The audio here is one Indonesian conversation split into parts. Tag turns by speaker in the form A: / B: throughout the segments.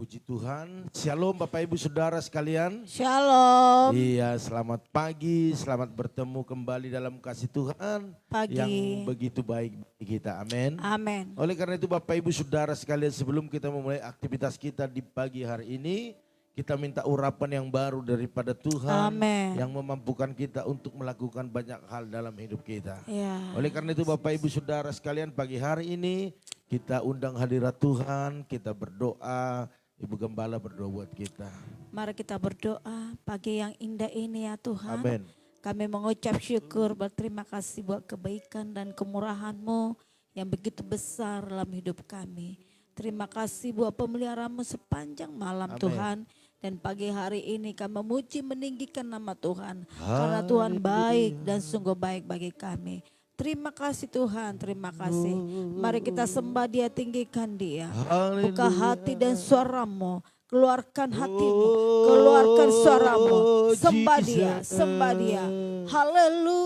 A: Puji Tuhan, Shalom Bapak Ibu Saudara sekalian.
B: Shalom.
A: Iya, selamat pagi, selamat bertemu kembali dalam kasih Tuhan
B: Pagi.
A: yang begitu baik bagi kita, amin.
B: Amin.
A: Oleh karena itu Bapak Ibu Saudara sekalian, sebelum kita memulai aktivitas kita di pagi hari ini, kita minta urapan yang baru daripada Tuhan.
B: Amin.
A: Yang memampukan kita untuk melakukan banyak hal dalam hidup kita.
B: Ya.
A: Oleh karena itu Bapak Ibu Saudara sekalian, pagi hari ini kita undang hadirat Tuhan, kita berdoa. Ibu Gembala berdoa buat kita.
B: Mari kita berdoa pagi yang indah ini ya Tuhan.
A: Amin.
B: Kami mengucap syukur, berterima kasih buat kebaikan dan kemurahan-Mu yang begitu besar dalam hidup kami. Terima kasih buat pemeliharaanmu sepanjang malam.
A: Amin.
B: Tuhan. Dan pagi hari ini kami memuji meninggikan nama Tuhan. Karena Tuhan baik dan sungguh baik bagi kami. Terima kasih Tuhan, terima kasih. Mari kita sembah Dia, tinggikan Dia. Buka hati dan suaramu, keluarkan hatimu, keluarkan suaramu. Sembah Dia, sembah Dia. Haleluya.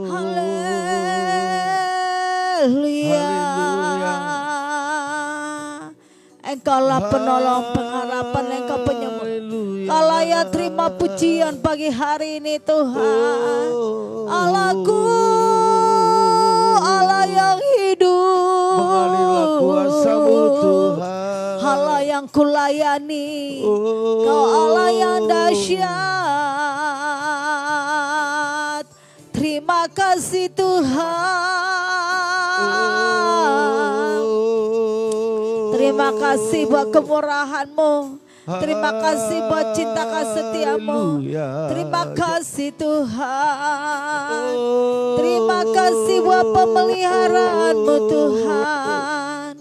B: Haleluya. Engkaulah penolong, pengharapan, Engkau penyembuh. Allah ya, terima pujian pagi hari ini Tuhan. Allahku, Allah yang hidup.
A: Mengalirlah kuasa-Mu Tuhan.
B: Allah yang kulayani, Kau Allah yang dahsyat. Terima kasih Tuhan. Terima kasih buat kemurahan-Mu. Terima kasih buat cinta kasih-Setiamu. Terima kasih Tuhan. Terima kasih buat pemeliharaan-Mu Tuhan.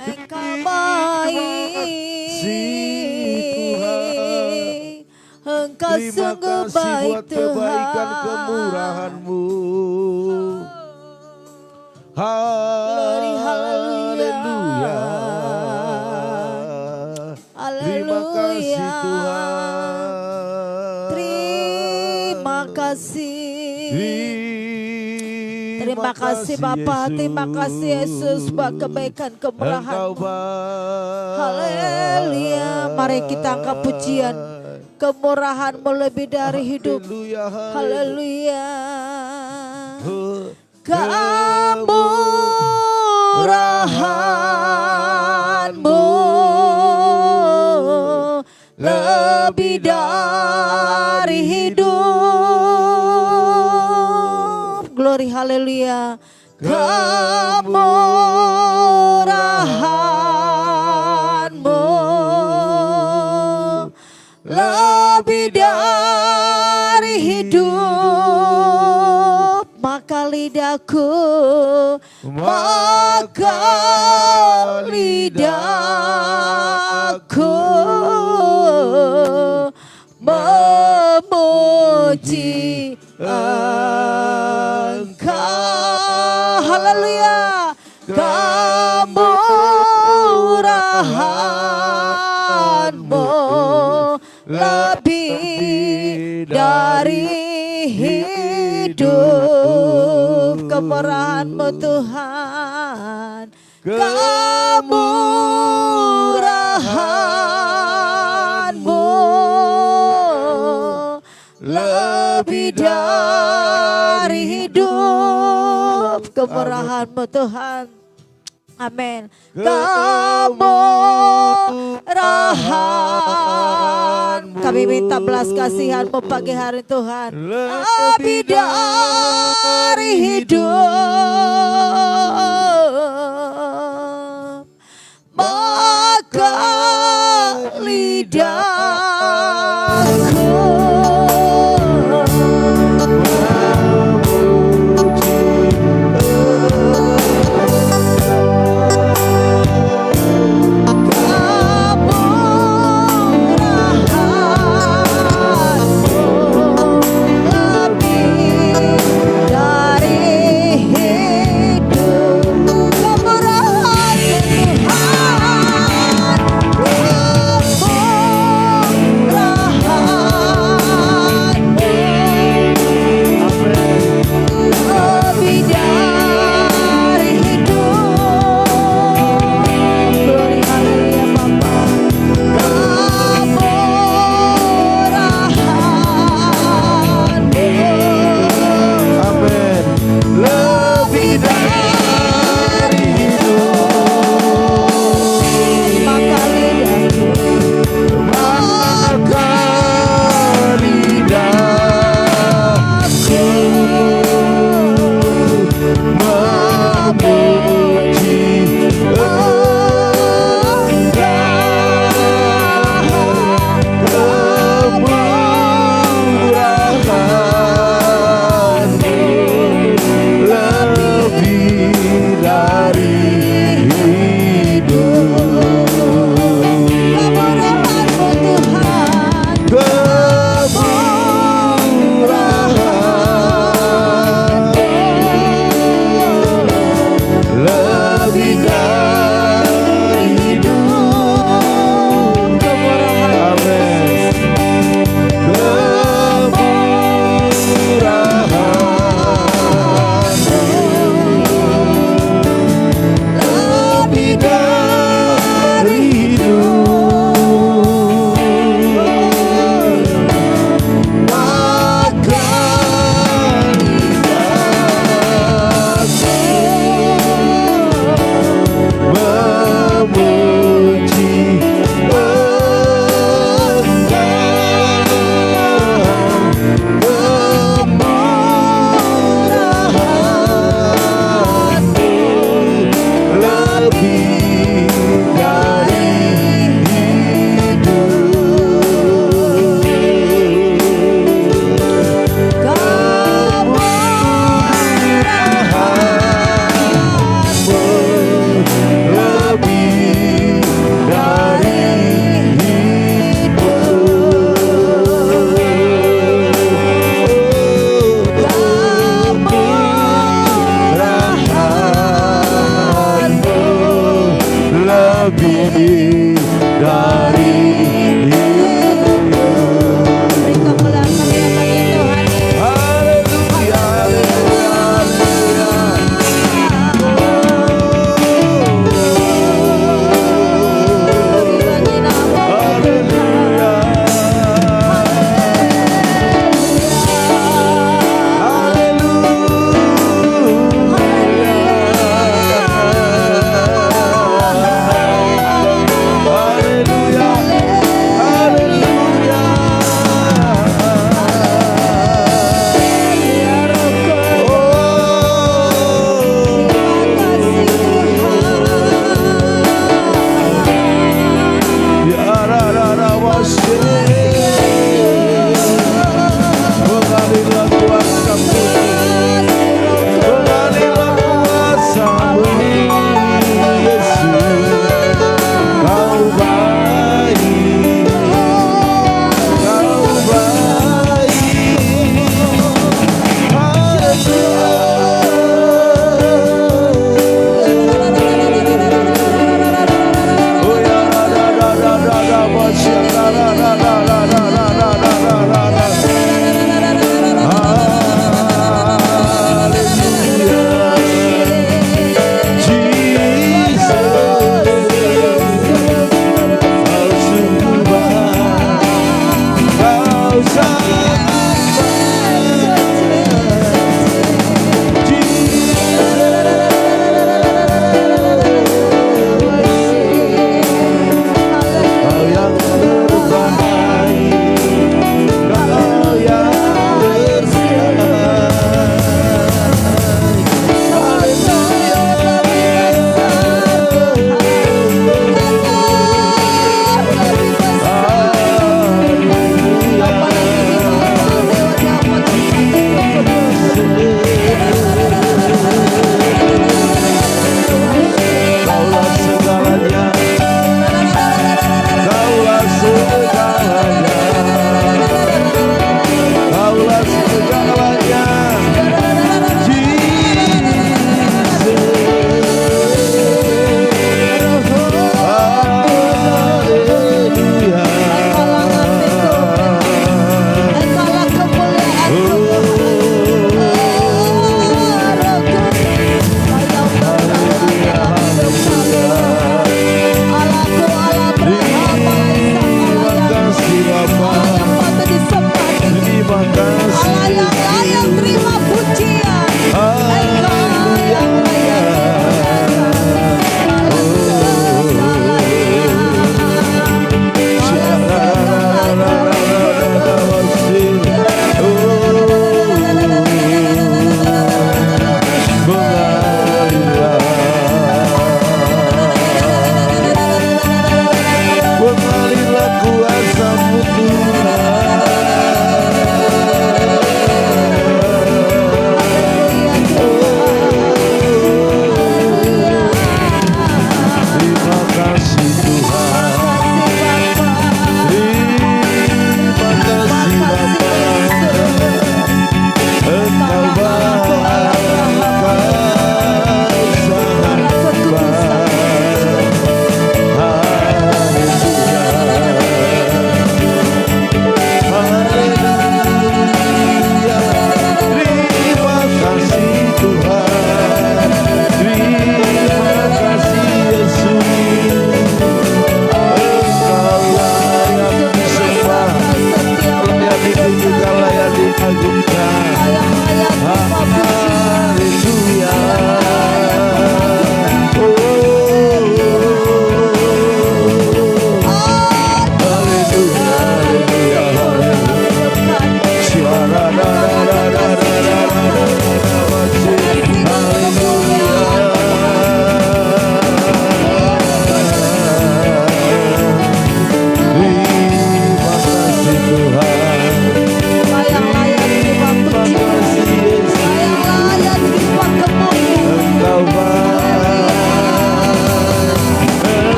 B: Engkau baik. Engkau sungguh baik
A: buat kebaikan
B: Tuhan.
A: kemurahan-Mu.
B: Glory, haleluya.
A: Terima kasih Tuhan.
B: Terima kasih. Terima kasih Bapa, terima kasih Yesus buat kebaikan kemurahan-Mu. Haleluya. Mari kita angkat pujian. Kemurahan-Mu lebih dari hidup. Haleluya. Kemurahan-Mu lebih dari hidup. Glory, haleluya. Kemurahan-Mu lebih dari hidup. Maka lidahku memuji Engkau. Haleluya. Kemurahan-Mu lebih dari hidup. Kemurahan-Mu Tuhan. Kemurahan-Mu lebih dari hidup. Kemurahan-Mu Tuhan. Amin. Kemurahan. Kami minta belas kasihan-Mu pagi hari Tuhan. Lebih dari hidup. Maka lidahku lebih dari hidup.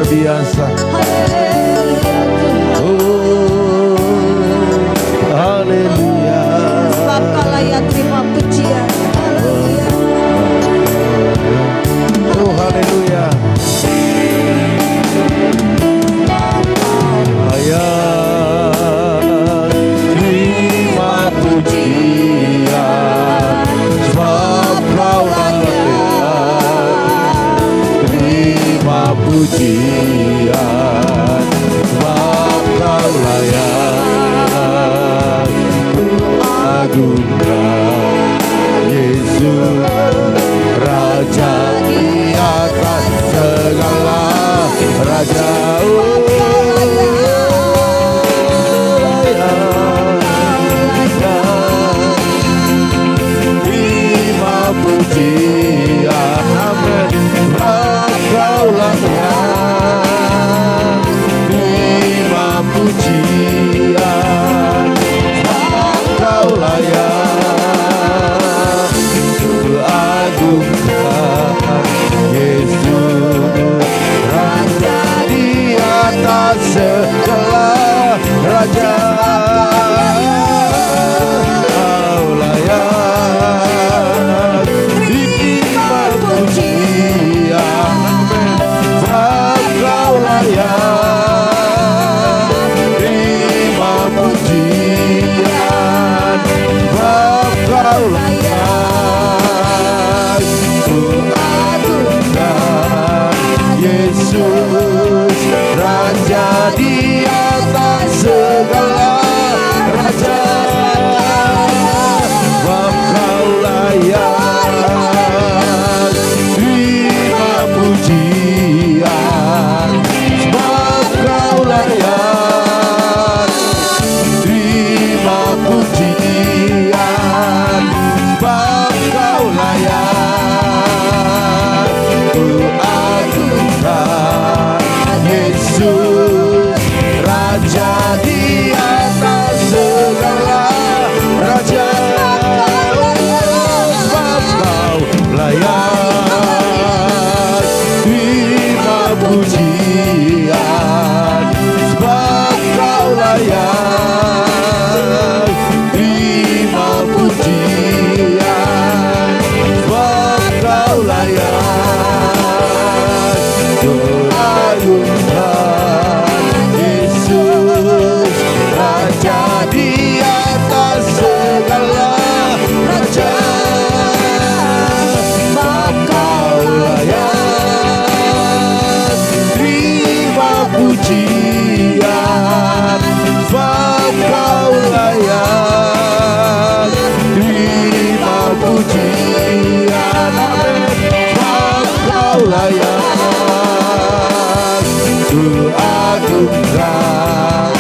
A: luar biasa.
B: Haleluya Tuhan.
A: Haleluya.
B: Sebab Kau layak terima pujian. Haleluya.
A: Oh haleluya. Layak terima pujian, sebab Kau layak terima pujian, sebab Kau layak agungkan Yesus, Raja di atas segala raja. Terima pujian, amin. Kau layak terima pujian, Kau layak agungkan Yesus, Raja di atas segala raja. Kau layak terima pujian, Kau layak terima pujian, Kau layak agungkan Yesus, Raja di atas segala raja. Sebab Kau layak terima pujian, sebab Kau layak terima pujian, sebab Kau layak agungkan Yesus, Raja di atas segala raja. Sebab Kau layak terima pujian, sebab Kau layak terima pujian, sebab Kau layak agungkan Yesus, Raja di atas segala raja. Sebab Kau layak terima pujian, sebab Kau layak terima pujian, sebab Kau layak agungkan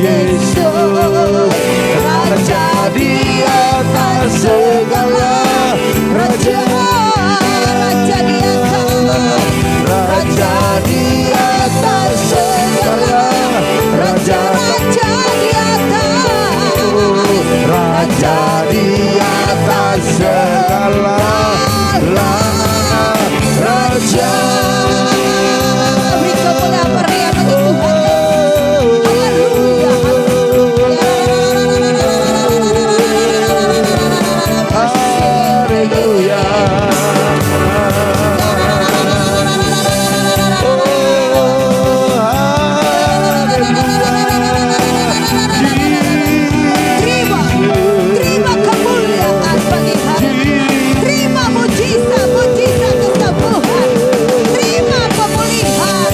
A: Yesus, Raja di atas segala raja. Raja di atas segala raja. Raja di atas segala raja.
B: Beri kemuliaan berikan bagi Tuhan. Haleluya. Terima kemuliaan pagi hari ini. Terima mujizat kesembuhan. Terima pemulihan.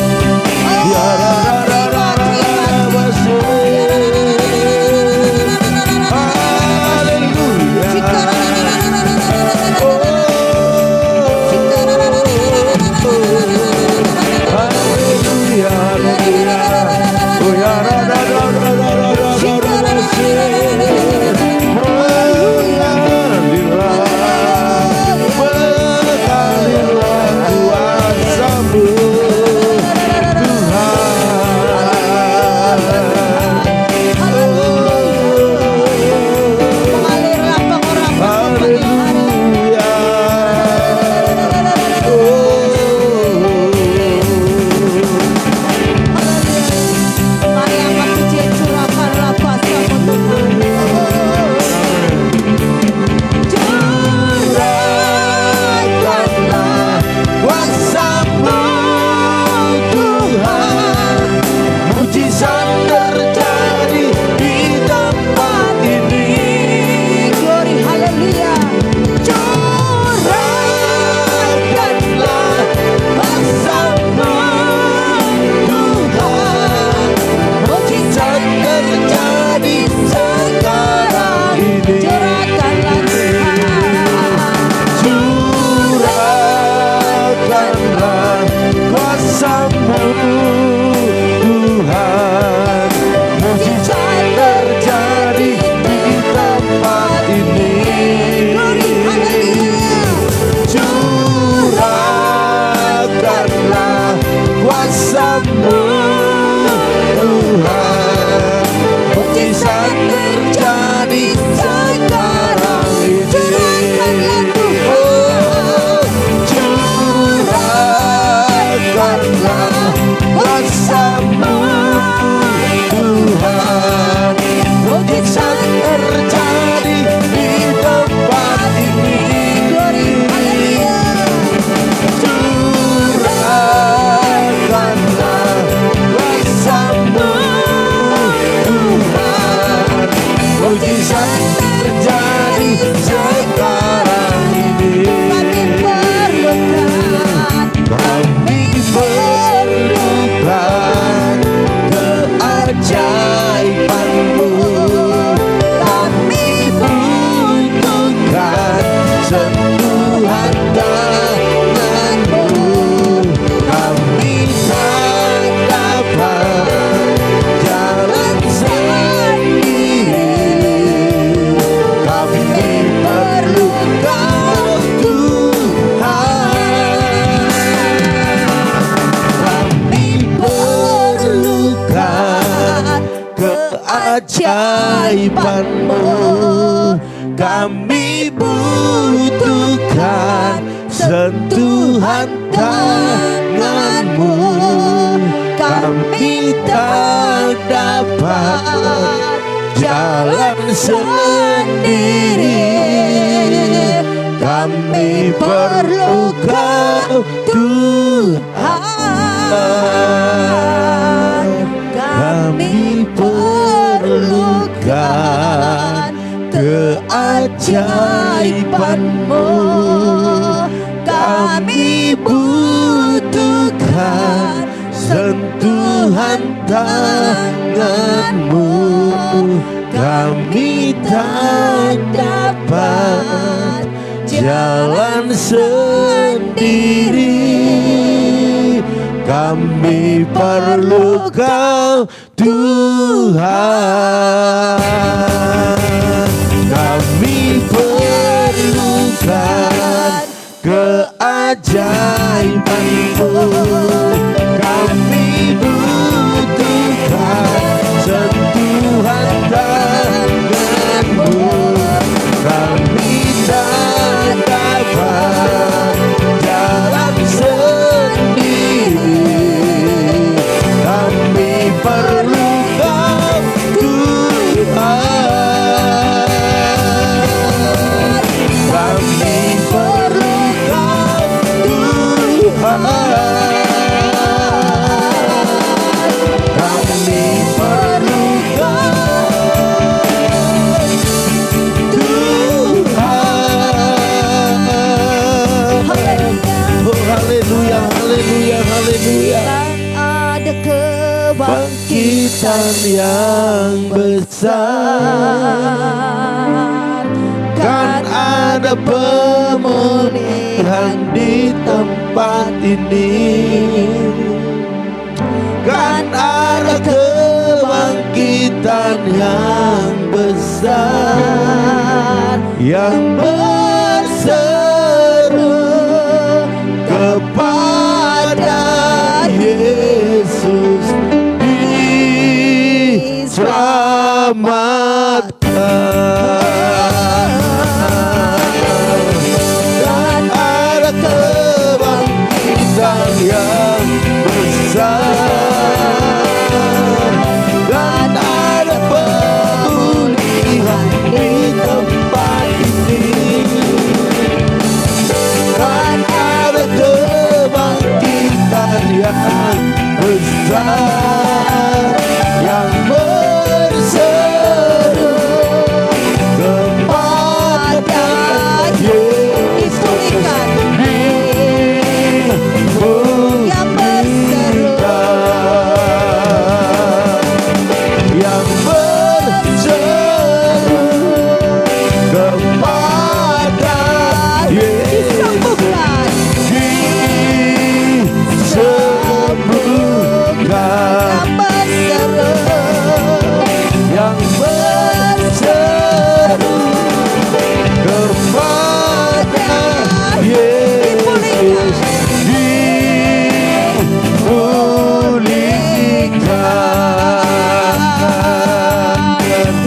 A: keajaiban-Mu. Kami butuhkan sentuhan tangan-Mu. Kami tak dapat jalan sendiri. Kami perlu Kau Tuhan. Kami perlukan keajaiban-Mu. Kami butuhkan sentuhan tangan-Mu. Kami tak dapat jalan sendiri. Kami perlu Kau Tuhan. Kami perlukan keajaiban-Mu. Kami butuhkan sentuhan tangan-Mu. Kami tak dapat jalan sendiri. Kami perlu Kau Tuhan. Kami perlu Kau Tuhan. Kami perlu haleluya, haleluya, haleluya.
B: Ada
A: Bangkitan yang besar, kan ada pemulihan di tempat ini. Kan ada kebangkitan yang besar, yang berseru kepada Yesus diselamatkan. Dan ada kebangkitan yang besar, dan ada pemulihan di tempat ini. Dan ada kebangkitan yang besar, yang berseru kepada Yesus dipulihkan, yang berseru kepada Yesus disembuhkan, yang berseru kepada Yesus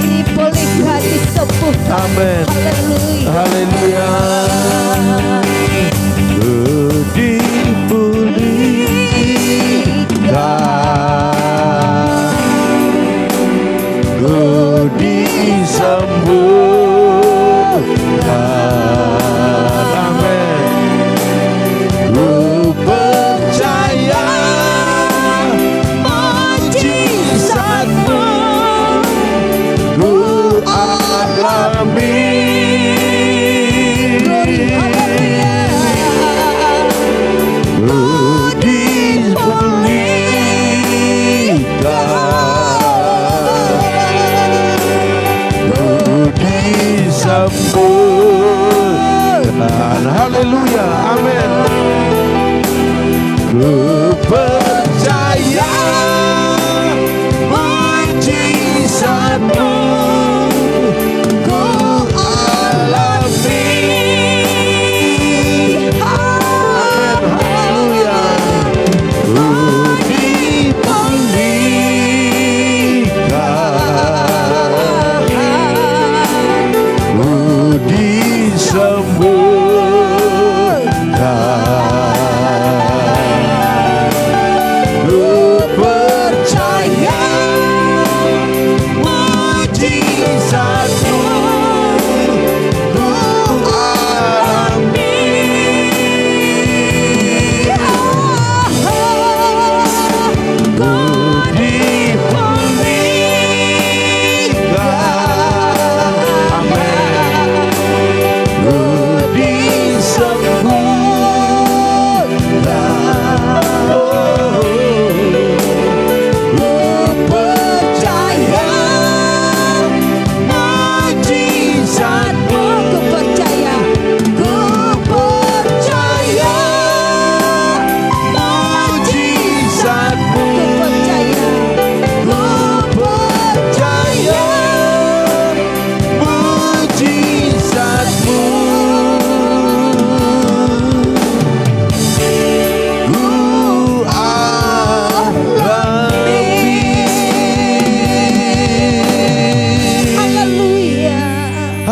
B: dipulihkan, disembuhkan.
A: Amin.
B: Haleluya.
A: Haleluya. Dipulihkan.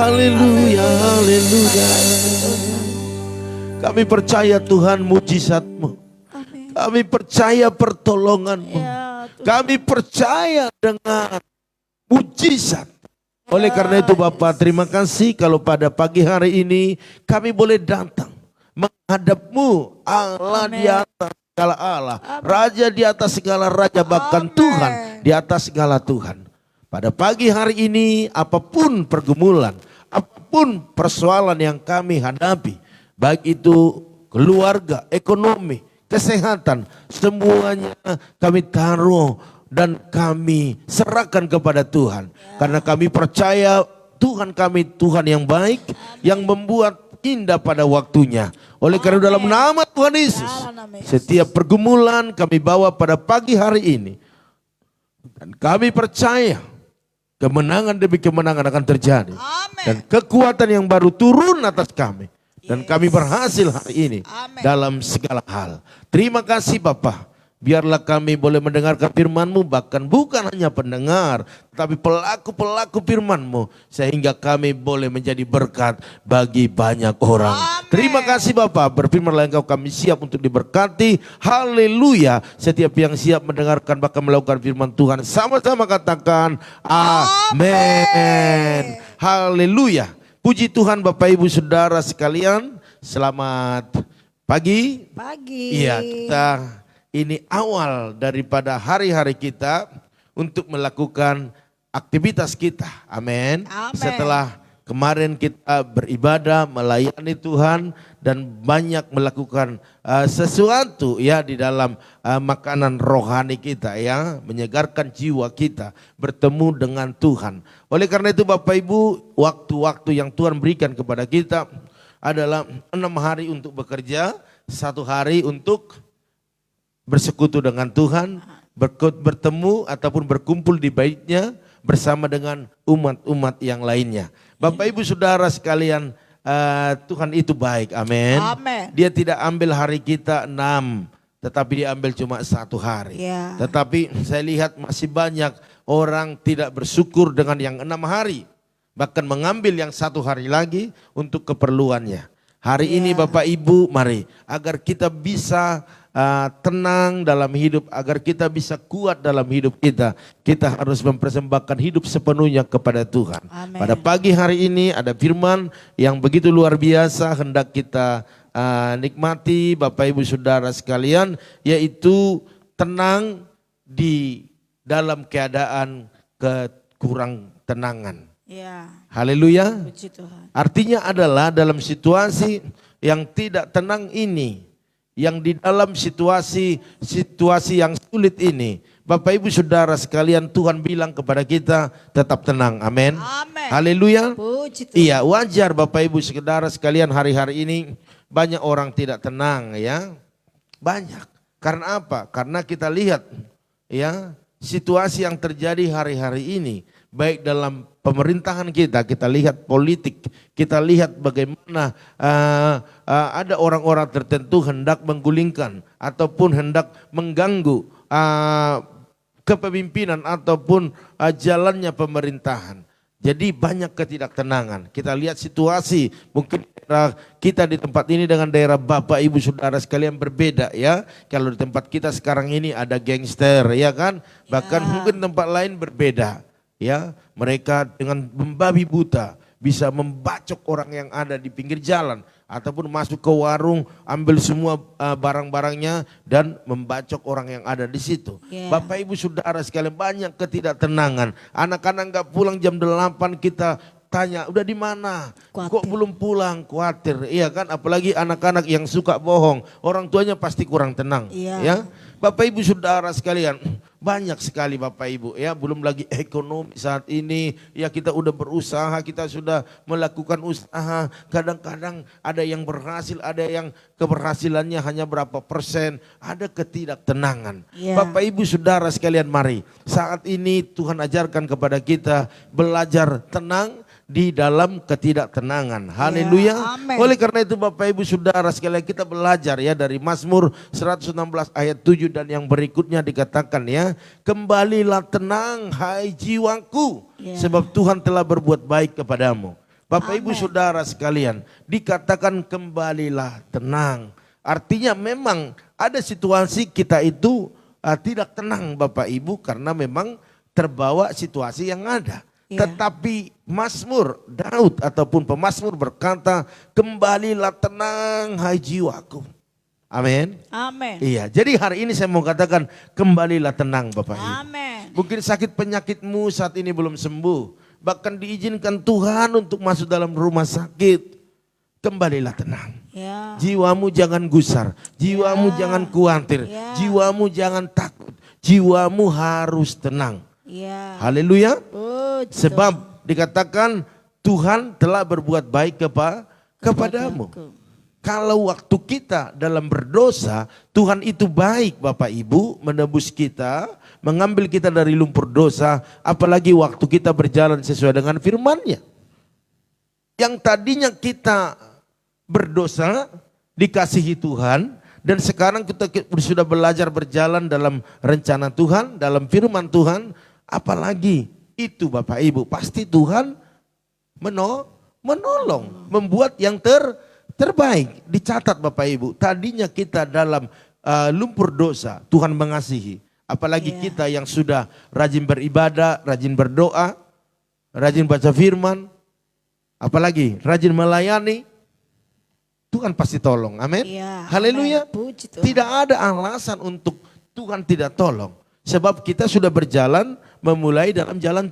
A: Haleluya, haleluya. Kami percaya Tuhan mujizat-Mu.
B: Amin.
A: Kami percaya pertolongan-Mu.
B: Ya, Tuhan.
A: Kami percaya dengan mujizat. Oleh karena itu Bapak, terima kasih kalau pada pagi hari ini kami boleh datang menghadap-Mu, Allah di atas segala Allah, Raja di atas segala Raja, bahkan Tuhan di atas segala Tuhan. Pada pagi hari ini apapun pergumulan, apapun persoalan yang kami hadapi, baik itu keluarga, ekonomi, kesehatan, semuanya kami taruh dan kami serahkan kepada Tuhan. Karena kami percaya Tuhan kami Tuhan yang baik, yang membuat indah pada waktunya. Oleh karena dalam nama Tuhan Yesus, setiap pergumulan kami bawa pada pagi hari ini. Dan kami percaya kemenangan demi kemenangan akan terjadi. Dan kekuatan yang baru turun atas kami. Dan kami berhasil hari ini dalam segala hal. Terima kasih Bapa. Biarlah kami boleh mendengarkan firman-Mu, bahkan bukan hanya pendengar, tapi pelaku-pelaku firman-Mu, sehingga kami boleh menjadi berkat bagi banyak orang. Terima kasih Bapak, berfirmanlah Engkau, kami siap untuk diberkati. Haleluya. Setiap yang siap mendengarkan bahkan melakukan firman Tuhan, sama-sama katakan amin. Haleluya. Puji Tuhan Bapak Ibu Saudara sekalian, selamat pagi. Iya, kita ini awal daripada hari-hari kita untuk melakukan aktivitas kita. Amin. Setelah kemarin kita beribadah, melayani Tuhan dan banyak melakukan sesuatu ya di dalam makanan rohani kita ya, menyegarkan jiwa kita, bertemu dengan Tuhan. Oleh karena itu Bapak Ibu, waktu-waktu yang Tuhan berikan kepada kita adalah 6 hari untuk bekerja, 1 hari untuk bersekutu dengan Tuhan, bertemu ataupun berkumpul di baitnya bersama dengan umat-umat yang lainnya. Bapak Ibu Saudara sekalian, Tuhan itu baik, amin. Dia tidak ambil hari kita 6, tetapi dia ambil cuma 1 hari. Tetapi saya lihat masih banyak orang tidak bersyukur dengan yang 6 hari. Bahkan mengambil yang 1 hari lagi untuk keperluannya. Hari ini Bapak Ibu, mari agar kita bisa tenang dalam hidup, agar kita bisa kuat dalam hidup kita, kita harus mempersembahkan hidup sepenuhnya kepada Tuhan. Amen. Pada pagi hari ini ada firman yang begitu luar biasa hendak kita nikmati Bapak Ibu Saudara sekalian, yaitu tenang di dalam keadaan kekurang tenangan. Haleluya. Artinya adalah dalam situasi yang tidak tenang ini, yang di dalam situasi yang sulit ini, Bapak Ibu Saudara sekalian, Tuhan bilang kepada kita tetap tenang. Amin. Haleluya. Iya, wajar Bapak Ibu Saudara sekalian, hari-hari ini banyak orang tidak tenang ya. Banyak. Karena apa? Karena kita lihat ya, situasi yang terjadi hari-hari ini, baik dalam pemerintahan kita lihat politik, kita lihat bagaimana ada orang-orang tertentu hendak menggulingkan ataupun hendak mengganggu kepemimpinan ataupun jalannya pemerintahan. Jadi banyak ketidaktenangan. Kita lihat situasi mungkin daerah kita di tempat ini dengan daerah Bapak Ibu Saudara sekalian berbeda ya. Kalau di tempat kita sekarang ini ada gangster ya kan, bahkan mungkin tempat lain berbeda. Ya, mereka dengan membabi buta bisa membacok orang yang ada di pinggir jalan ataupun masuk ke warung, ambil semua barang-barangnya dan membacok orang yang ada di situ. Bapak Ibu Saudara sekalian, banyak ketidaktenangan. Anak-anak nggak pulang jam 8 kita tanya, udah di mana? Kok belum pulang? Khawatir, iya kan? Apalagi anak-anak yang suka bohong, orang tuanya pasti kurang tenang. Ya, Bapak Ibu Saudara sekalian, banyak sekali Bapak Ibu ya, belum lagi ekonomi saat ini ya, kita udah berusaha, kita sudah melakukan usaha, kadang-kadang ada yang berhasil, ada yang keberhasilannya hanya berapa persen, ada ketidaktenangan. Bapak Ibu Saudara sekalian, mari saat ini Tuhan ajarkan kepada kita belajar tenang di dalam ketidaktenangan. Haleluya. Oleh karena itu Bapak Ibu Saudara sekalian, kita belajar ya dari Mazmur 116 ayat 7 dan yang berikutnya dikatakan ya, kembalilah tenang hai jiwaku, sebab Tuhan telah berbuat baik kepadamu. Bapak Ibu Saudara sekalian, dikatakan kembalilah tenang. Artinya memang ada situasi kita itu tidak tenang Bapak Ibu karena memang terbawa situasi yang ada. Tetapi Mazmur Daud ataupun pemazmur berkata, kembalilah tenang hai jiwaku. Amin.
B: Amin.
A: Iya, jadi hari ini saya mau katakan kembalilah tenang Bapak Ibu.
B: Amin.
A: Mungkin sakit penyakitmu saat ini belum sembuh. Bahkan diizinkan Tuhan untuk masuk dalam rumah sakit. Kembalilah tenang.
B: Ya.
A: Jiwamu jangan gusar. Jiwamu jangan khawatir. Jiwamu jangan takut. Jiwamu harus tenang.
B: Ya.
A: Haleluya.
B: Puji
A: Sebab dikatakan Tuhan telah berbuat baik kepadamu. Kalau waktu kita dalam berdosa, Tuhan itu baik Bapak Ibu menebus kita, mengambil kita dari lumpur dosa, apalagi waktu kita berjalan sesuai dengan firman-Nya. Yang tadinya kita berdosa, dikasihi Tuhan, dan sekarang kita sudah belajar berjalan dalam rencana Tuhan, dalam firman Tuhan, apalagi itu Bapak Ibu, pasti Tuhan menolong, membuat yang terbaik. Dicatat Bapak Ibu, tadinya kita dalam lumpur dosa, Tuhan mengasihi. Apalagi kita yang sudah rajin beribadah, rajin berdoa, rajin baca firman, apalagi rajin melayani, Tuhan pasti tolong. Amin. Haleluya. Tidak ada alasan untuk Tuhan tidak tolong. Sebab kita sudah berjalan memulai dalam jalan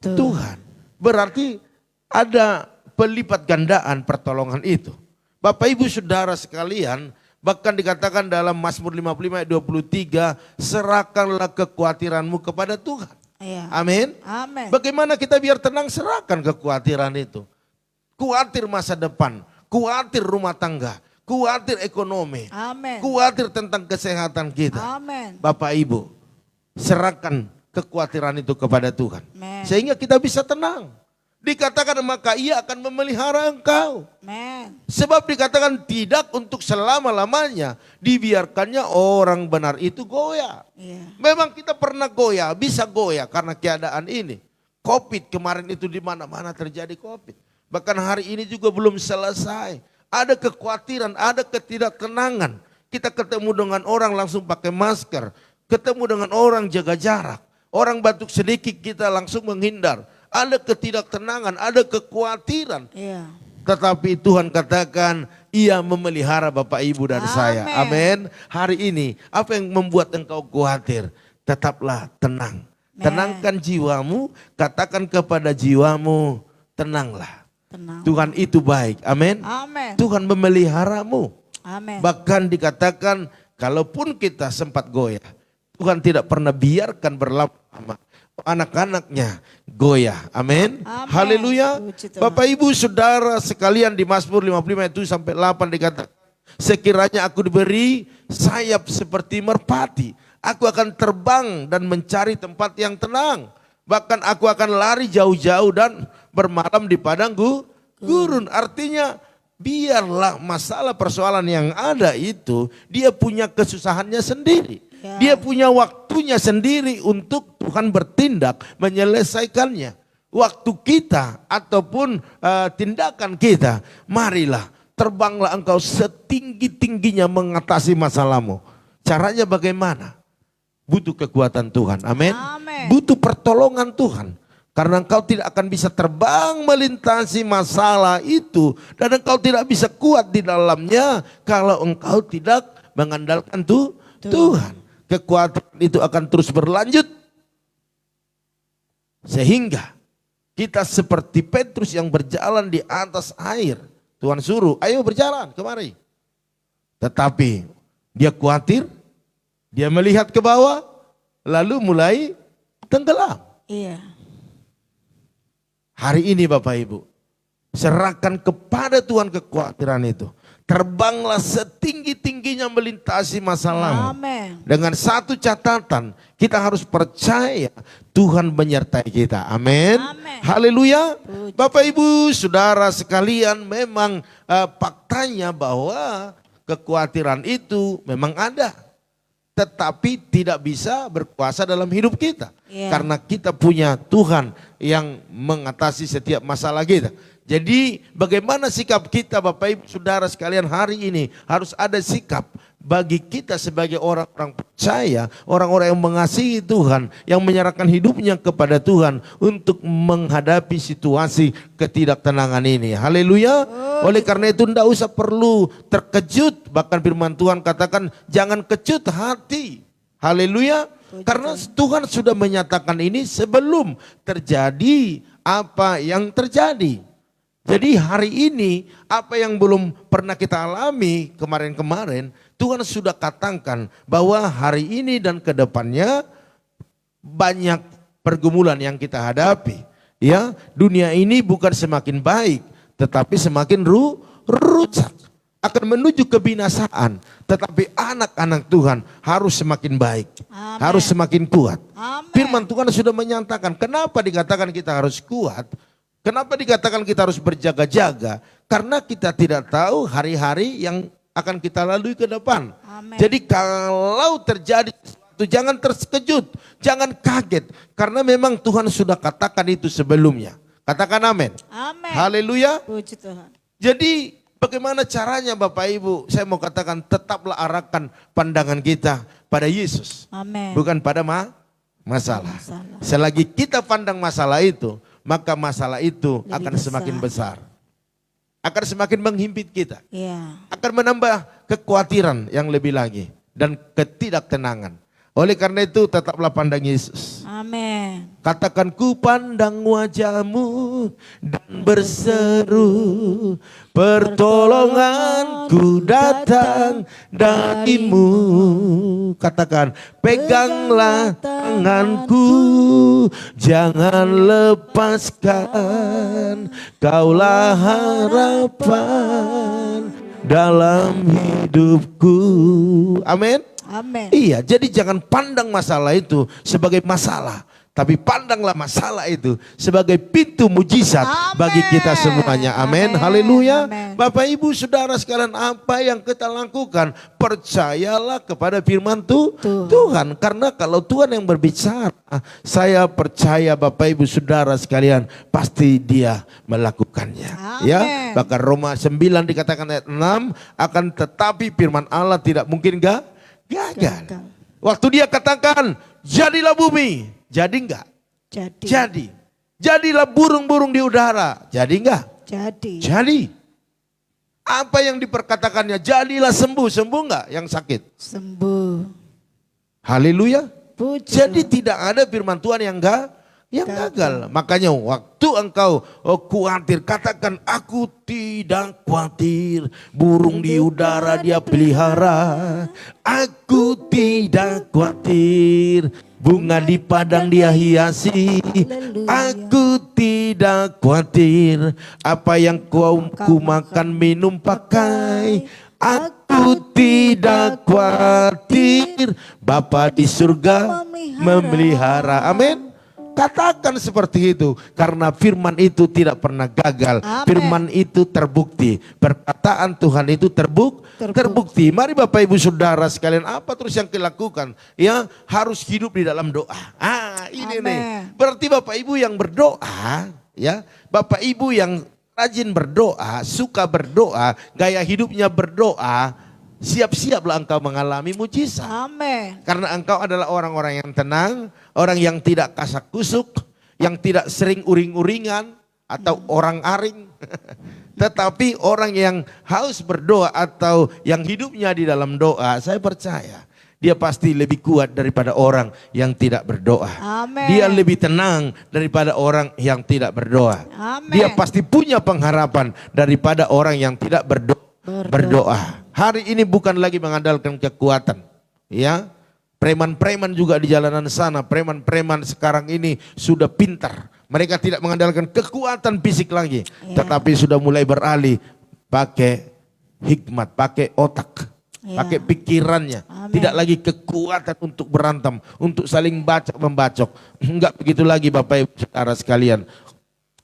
A: Tuhan. Berarti ada pelipat gandaan pertolongan itu. Bapak Ibu Saudara sekalian, bahkan dikatakan dalam Mazmur 55 ayat 23, serahkanlah kekhawatiranmu kepada Tuhan. Amin.
B: Amin.
A: Bagaimana kita biar tenang? Serahkan kekhawatiran itu. Khawatir masa depan, khawatir rumah tangga, khawatir ekonomi, khawatir tentang kesehatan kita.
B: Amin.
A: Bapak Ibu, serahkan kekhawatiran itu kepada Tuhan.
B: Amen.
A: Sehingga kita bisa tenang. Dikatakan maka ia akan memelihara engkau.
B: Amen.
A: Sebab dikatakan tidak untuk selama-lamanya dibiarkannya orang benar itu goyah. Memang kita pernah goyah, bisa goyah karena keadaan ini. Covid kemarin itu di mana-mana terjadi Covid. Bahkan hari ini juga belum selesai. Ada kekhawatiran, ada ketidaktenangan. Kita ketemu dengan orang langsung pakai masker. Ketemu dengan orang jaga jarak. Orang batuk sedikit kita langsung menghindar. Ada ketidaktenangan, ada kekhawatiran. Tetapi Tuhan katakan, ia memelihara Bapak Ibu dan saya. Amin. Hari ini, apa yang membuat engkau khawatir? Tetaplah tenang. Tenangkan jiwamu, katakan kepada jiwamu, tenanglah. Tuhan itu baik. Amin. Tuhan memeliharamu. Bahkan dikatakan, kalaupun kita sempat goyah, Tuhan tidak pernah biarkan berlama-lama. Anak-anaknya goyah. Amin. Haleluya. Bapak Ibu Saudara sekalian, di Mazmur 55 itu sampai 8 dikatakan, sekiranya aku diberi sayap seperti merpati, aku akan terbang dan mencari tempat yang tenang. Bahkan aku akan lari jauh-jauh dan bermalam di padang gurun. Artinya biarlah masalah persoalan yang ada itu, dia punya kesusahannya sendiri. Dia punya waktunya sendiri untuk Tuhan bertindak menyelesaikannya. Waktu kita ataupun tindakan kita, marilah terbanglah engkau setinggi-tingginya mengatasi masalahmu. Caranya bagaimana? Butuh kekuatan Tuhan. Amin. Butuh pertolongan Tuhan. Karena engkau tidak akan bisa terbang melintasi masalah itu. Dan engkau tidak bisa kuat di dalamnya kalau engkau tidak mengandalkan Tuhan. Kekuatan itu akan terus berlanjut. Sehingga kita seperti Petrus yang berjalan di atas air. Tuhan suruh, ayo berjalan kemari. Tetapi dia khawatir, dia melihat ke bawah, lalu mulai tenggelam. Hari ini Bapak Ibu, serahkan kepada Tuhan kekhawatiran itu. Terbanglah setinggi-tingginya melintasi masalahmu. Dengan satu catatan, kita harus percaya Tuhan menyertai kita. Amin. Haleluya. Bapak Ibu Saudara sekalian, memang faktanya bahwa kekhawatiran itu memang ada. Tetapi tidak bisa berkuasa dalam hidup kita. Karena kita punya Tuhan yang mengatasi setiap masalah kita. Jadi bagaimana sikap kita Bapak Ibu Saudara sekalian hari ini? Harus ada sikap bagi kita sebagai orang-orang percaya, orang-orang yang mengasihi Tuhan, yang menyerahkan hidupnya kepada Tuhan untuk menghadapi situasi ketidaktenangan ini. Haleluya. Oleh karena itu tidak usah perlu terkejut, bahkan firman Tuhan katakan jangan kecut hati. Haleluya. Karena Tuhan sudah menyatakan ini sebelum terjadi apa yang terjadi. Jadi hari ini apa yang belum pernah kita alami kemarin-kemarin, Tuhan sudah katakan bahwa hari ini dan ke depannya banyak pergumulan yang kita hadapi. Ya, dunia ini bukan semakin baik, tetapi semakin rusak, akan menuju kebinasaan. Tetapi anak-anak Tuhan harus semakin baik,
B: Amen.
A: harus semakin kuat.
B: Amen.
A: Firman Tuhan sudah menyatakan, kenapa dikatakan kita harus kuat? Kenapa dikatakan kita harus berjaga-jaga? Karena kita tidak tahu hari-hari yang akan kita lalui ke depan.
B: Amen.
A: Jadi kalau terjadi sesuatu jangan terkejut, jangan kaget. Karena memang Tuhan sudah katakan itu sebelumnya. Katakan amin.
B: Amin.
A: Haleluya.
B: Puji Tuhan.
A: Jadi bagaimana caranya Bapak Ibu? Saya mau katakan tetaplah arahkan pandangan kita pada Yesus.
B: Amin.
A: Bukan pada masalah. Selagi kita pandang masalah itu, maka masalah itu
B: Lebih
A: akan
B: besar.
A: semakin besar. Akan semakin menghimpit kita.
B: Ya.
A: Akan menambah kekhawatiran yang lebih lagi. Dan ketidaktenangan. Oleh karena itu tetaplah pandang Yesus.
B: Amin.
A: Katakan ku pandang wajahmu dan berseru, pertolonganku datang darimu. Katakan peganglah tanganku, jangan lepaskan, kaulah harapan dalam hidupku. Amin.
B: Amin.
A: Iya, jadi jangan pandang masalah itu sebagai masalah. Tapi pandanglah masalah itu sebagai pintu mujizat bagi kita semuanya. Amin. Haleluya. Bapak Ibu Saudara sekalian, apa yang kita lakukan? Percayalah kepada firman Tuhan. Karena kalau Tuhan yang berbicara, saya percaya Bapak Ibu Saudara sekalian pasti Dia melakukannya.
B: Amin.
A: Ya, bahkan Roma 9 dikatakan ayat 6, akan tetapi firman Allah tidak mungkin gagal. Waktu Dia katakan jadilah bumi, jadi enggak? Jadi. Jadilah burung-burung di udara, jadi enggak? Jadi. Apa yang diperkatakannya? Jadilah sembuh, sembuh enggak yang sakit?
B: Sembuh.
A: Haleluya.
B: Puji
A: Jadi
B: Tuhan.
A: tidak ada firman Tuhan yang gagal. Makanya waktu engkau khawatir, katakan aku tidak khawatir. Burung di udara Dia pelihara. Aku tidak khawatir. Bunga di padang Dia hiasi. Aku tidak khawatir. Apa yang ku makan, minum, pakai. Aku tidak khawatir. Bapa di surga memelihara. Amin. Katakan seperti itu. Karena firman itu tidak pernah gagal.
B: Amen.
A: Firman itu terbukti. Perkataan Tuhan itu terbukti. Mari Bapak Ibu Saudara sekalian, apa terus yang kita lakukan? Ya, harus hidup di dalam doa. Ini
B: Amen.
A: nih. Berarti Bapak Ibu yang berdoa, ya, Bapak Ibu yang rajin berdoa, suka berdoa, gaya hidupnya berdoa, siap-siaplah engkau mengalami mujizat.
B: Amin.
A: Karena engkau adalah orang-orang yang tenang, orang yang tidak kasak kusuk, yang tidak sering uring-uringan atau orang aring. Tetapi orang yang haus berdoa atau yang hidupnya di dalam doa, saya percaya dia pasti lebih kuat daripada orang yang tidak berdoa.
B: Amin.
A: Dia lebih tenang daripada orang yang tidak berdoa.
B: Amin.
A: Dia pasti punya pengharapan daripada orang yang tidak berdoa. Hari ini bukan lagi mengandalkan kekuatan. Ya, preman-preman juga di jalanan sana, preman-preman sekarang ini sudah pintar. Mereka tidak mengandalkan kekuatan fisik lagi, tetapi sudah mulai beralih pakai hikmat, pakai otak, pakai pikirannya.
B: Amen.
A: Tidak lagi kekuatan untuk berantem, untuk saling membacok. Enggak begitu lagi Bapak Ibu Saudara sekalian.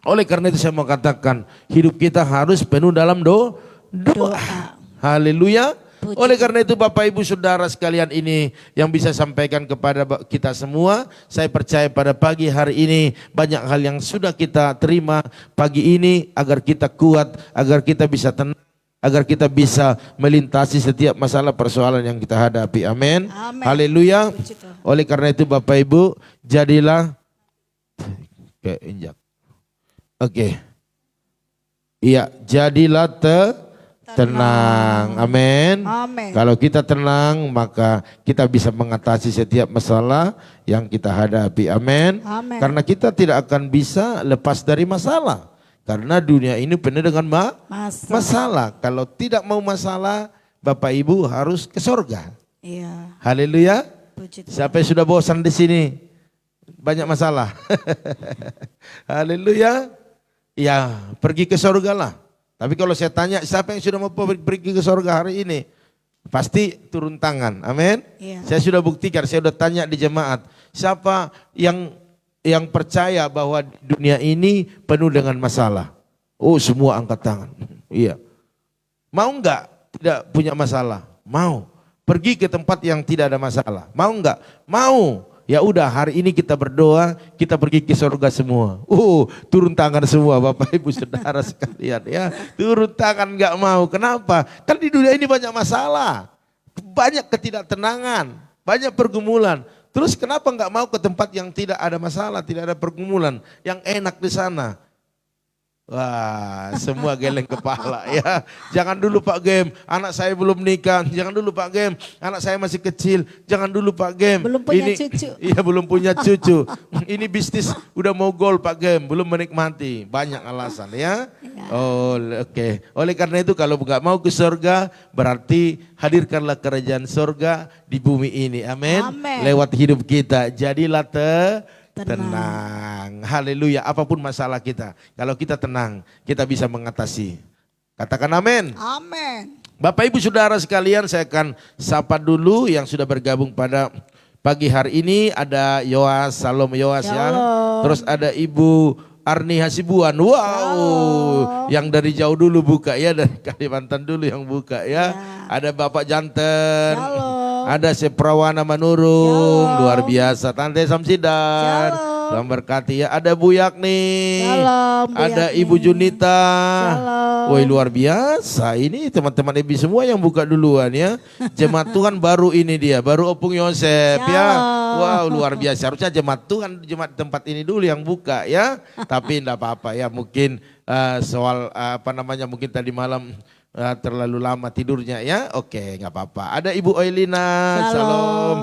A: Oleh karena itu saya mau katakan, hidup kita harus penuh dalam doa. Haleluya. Oleh karena itu Bapak Ibu Saudara sekalian, ini yang bisa sampaikan kepada kita semua. Saya percaya pada pagi hari ini banyak hal yang sudah kita terima pagi ini agar kita kuat, agar kita bisa tenang, agar kita bisa melintasi setiap masalah persoalan yang kita hadapi. Amin. Haleluya. Oleh karena itu Bapak Ibu, jadilah injak. Oke. Iya, jadilah tenang. Amin. Kalau kita tenang, maka kita bisa mengatasi setiap masalah yang kita hadapi. Amin. Karena kita tidak akan bisa lepas dari masalah. Karena dunia ini penuh dengan masalah. Kalau tidak mau masalah, Bapak Ibu harus ke sorga.
B: Iya.
A: Haleluya. Siapa yang sudah bosan di sini? Banyak masalah. Haleluya. Ya, pergi ke sorga lah. Tapi kalau saya tanya, siapa yang sudah mau pergi ke sorga hari ini? Pasti turun tangan. Amin. Iya. Saya sudah buktikan, saya sudah tanya di jemaat. Siapa yang percaya bahwa dunia ini penuh dengan masalah? Oh, semua angkat tangan. Iya. Mau enggak tidak punya masalah? Mau. Pergi ke tempat yang tidak ada masalah. Mau enggak? Mau. Ya udah, hari ini kita berdoa, kita pergi ke surga semua. Turun tangan semua Bapak Ibu Saudara sekalian ya. Turun tangan enggak mau. Kenapa? Kan di dunia ini banyak masalah. Banyak ketidaktenangan, banyak pergumulan. Terus kenapa enggak mau ke tempat yang tidak ada masalah, tidak ada pergumulan, yang enak di sana? Wah, semua geleng kepala ya. Jangan dulu Pak Gem, anak saya belum nikah. Jangan dulu Pak Gem, anak saya masih kecil. Jangan dulu Pak Gem.
B: Belum punya cucu.
A: Iya, belum punya cucu. Ini bisnis udah mau gol Pak Gem, belum menikmati. Banyak alasan ya. Oh, oke. Oleh karena itu kalau nggak mau ke surga, berarti hadirkanlah kerajaan surga di bumi ini. Amin. Lewat hidup kita. Jadilah tenang. Haleluya. Apapun masalah kita, kalau kita tenang, kita bisa mengatasi. Katakan amin.
B: Amin.
A: Bapak Ibu Saudara sekalian, saya akan sapa dulu yang sudah bergabung pada pagi hari ini. Ada Yoas, Salam Yoas ya. Terus ada Ibu Arni Hasibuan. Wow. Yang dari jauh dulu buka ya, dari Kalimantan dulu yang buka ya. Ada Bapak Janten. Ada Seprawana Manurung, luar biasa. Tante Samsidan, Tuhan berkati ya. Ada Bu Yakni, ada Ibu Junita. Woi, luar biasa. Ini teman-teman ibu semua yang buka duluan ya. Jemaat Tuhan baru ini dia, baru Opung Yosef ya. Wow, luar biasa. Harusnya jemaat Tuhan, jemaat tempat ini dulu yang buka ya. Tapi enggak apa-apa ya, mungkin soal mungkin tadi malam terlalu lama tidurnya ya. Oke, nggak apa-apa. Ada Ibu Oilina, Salam.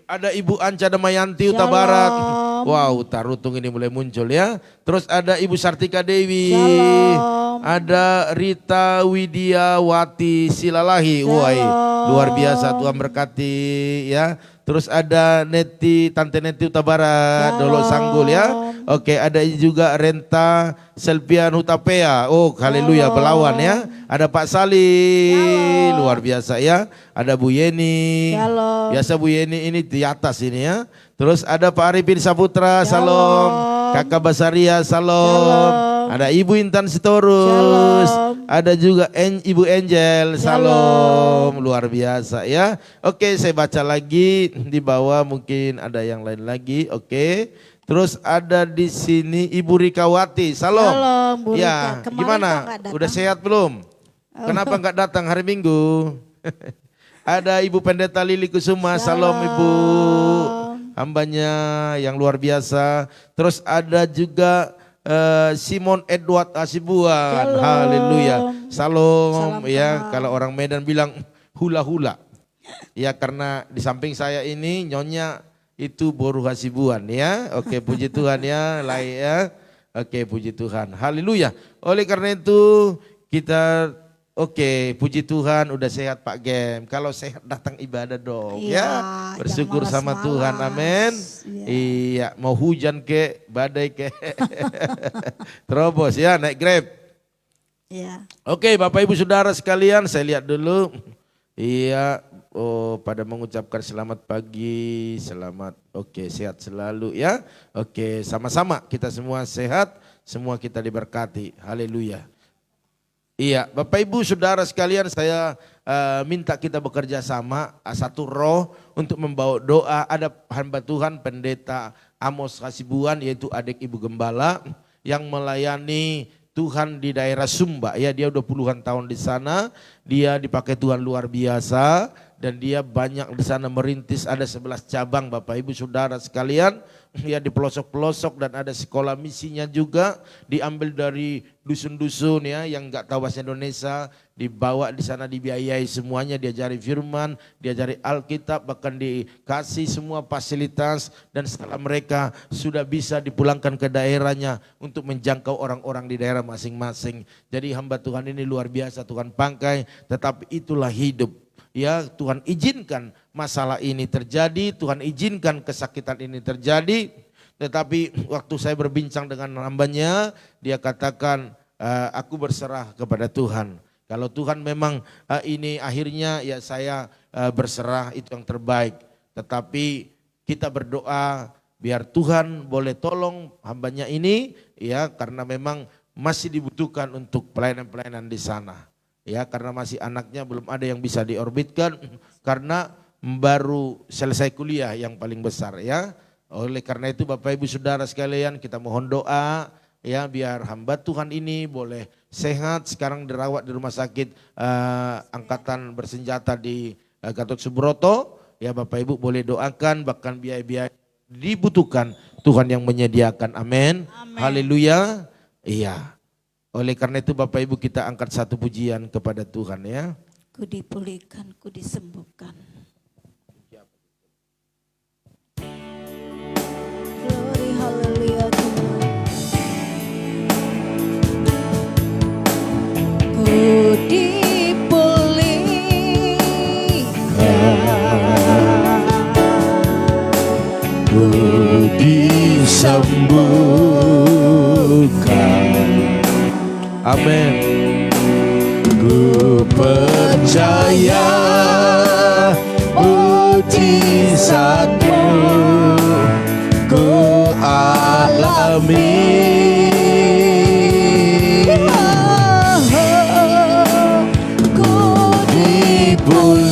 A: Ada Ibu Anca Damayanti Uta Barat. Wow, Tarutung ini mulai muncul ya. Terus ada Ibu Sartika Dewi. Shalom. Ada Rita Widiawati Silalahi. Wah, luar biasa, Tuhan berkati ya. Terus ada Tante Neti Uta Barat, Dolo Sanggul ya. Oke, ada juga Renta Selpian Hutapea. Oh, haleluya, Belawan ya. Ada Pak Sali, luar biasa ya. Ada Bu Yeni. Biasa Bu Yeni ini di atas ini ya. Terus ada Pak Arifin Saputra, salam. Kakak Basaria, salam. Ada Ibu Intan Sitorus. Ada juga Ibu Angel, salam. Luar biasa ya. Oke, saya baca lagi di bawah, mungkin ada yang lain lagi. Oke. Terus ada di sini Ibu Rikawati, salam.
B: Bu
A: ya,
B: Rika.
A: Gimana? Udah sehat belum? Kenapa enggak datang hari Minggu? Ada Ibu Pendeta Lili Kusuma, salam Ibu. Hambanya yang luar biasa. Terus ada juga Simon Edward Asibuan, haleluya. Salam ya, kalau orang Medan bilang hula-hula. Ya, karena di samping saya ini nyonya itu Boru Hasibuan ya. Oke, puji Tuhan ya, layak ya. Oke, puji Tuhan. Haleluya. Oleh karena itu kita puji Tuhan udah sehat Pak Gem. Kalau sehat datang ibadah dong ya. Bersyukur sama Tuhan. Amin. Iya, mau hujan ke, badai ke. Terobos ya, naik Grab.
B: Iya.
A: Oke, Bapak Ibu Saudara sekalian, saya lihat dulu. Iya, pada mengucapkan selamat pagi, selamat, sehat selalu ya. Oke, sama-sama kita semua sehat, semua kita diberkati, haleluya. Iya, Bapak Ibu Saudara sekalian, saya minta kita bekerja sama satu roh untuk membawa doa. Ada hamba Tuhan Pendeta Amos Hasibuan, yaitu adik Ibu Gembala yang melayani Tuhan di daerah Sumba. Ya, dia udah puluhan tahun di sana. Dia dipakai Tuhan luar biasa dan dia banyak di sana merintis. Ada 11 cabang Bapak Ibu Saudara sekalian. Ya, di pelosok-pelosok, dan ada sekolah misinya juga diambil dari dusun-dusun ya yang nggak tahu bahasa Indonesia, dibawa di sana, dibiayai semuanya, diajari firman, diajari Alkitab, bahkan dikasih semua fasilitas, dan setelah mereka sudah bisa dipulangkan ke daerahnya untuk menjangkau orang-orang di daerah masing-masing. Jadi hamba Tuhan ini luar biasa, Tuhan pakai, tetapi itulah hidup. Ya, Tuhan izinkan masalah ini terjadi, Tuhan izinkan kesakitan ini terjadi. Tetapi waktu saya berbincang dengan hambanya, dia katakan, aku berserah kepada Tuhan. Kalau Tuhan memang ini akhirnya, ya saya berserah, itu yang terbaik. Tetapi kita berdoa biar Tuhan boleh tolong hambanya ini, ya, karena memang masih dibutuhkan untuk pelayanan-pelayanan di sana. Ya, karena masih anaknya belum ada yang bisa diorbitkan karena baru selesai kuliah yang paling besar ya. Oleh karena itu Bapak Ibu Saudara sekalian, kita mohon doa ya biar hamba Tuhan ini boleh sehat. Sekarang dirawat di rumah sakit angkatan bersenjata di Gatot Subroto. Ya, Bapak Ibu boleh doakan, bahkan biaya-biaya dibutuhkan Tuhan yang menyediakan. Amin. Haleluya. Iya. Oleh karena itu Bapak Ibu kita angkat satu pujian kepada Tuhan ya.
B: Ku dipulihkan, ku disembuhkan. Glory, haleluya Tuhan. Ku dipulihkan,
A: ku disembuhkan. Amin. Ku percaya mujizat-Mu ku alami. Ku dipulihkan,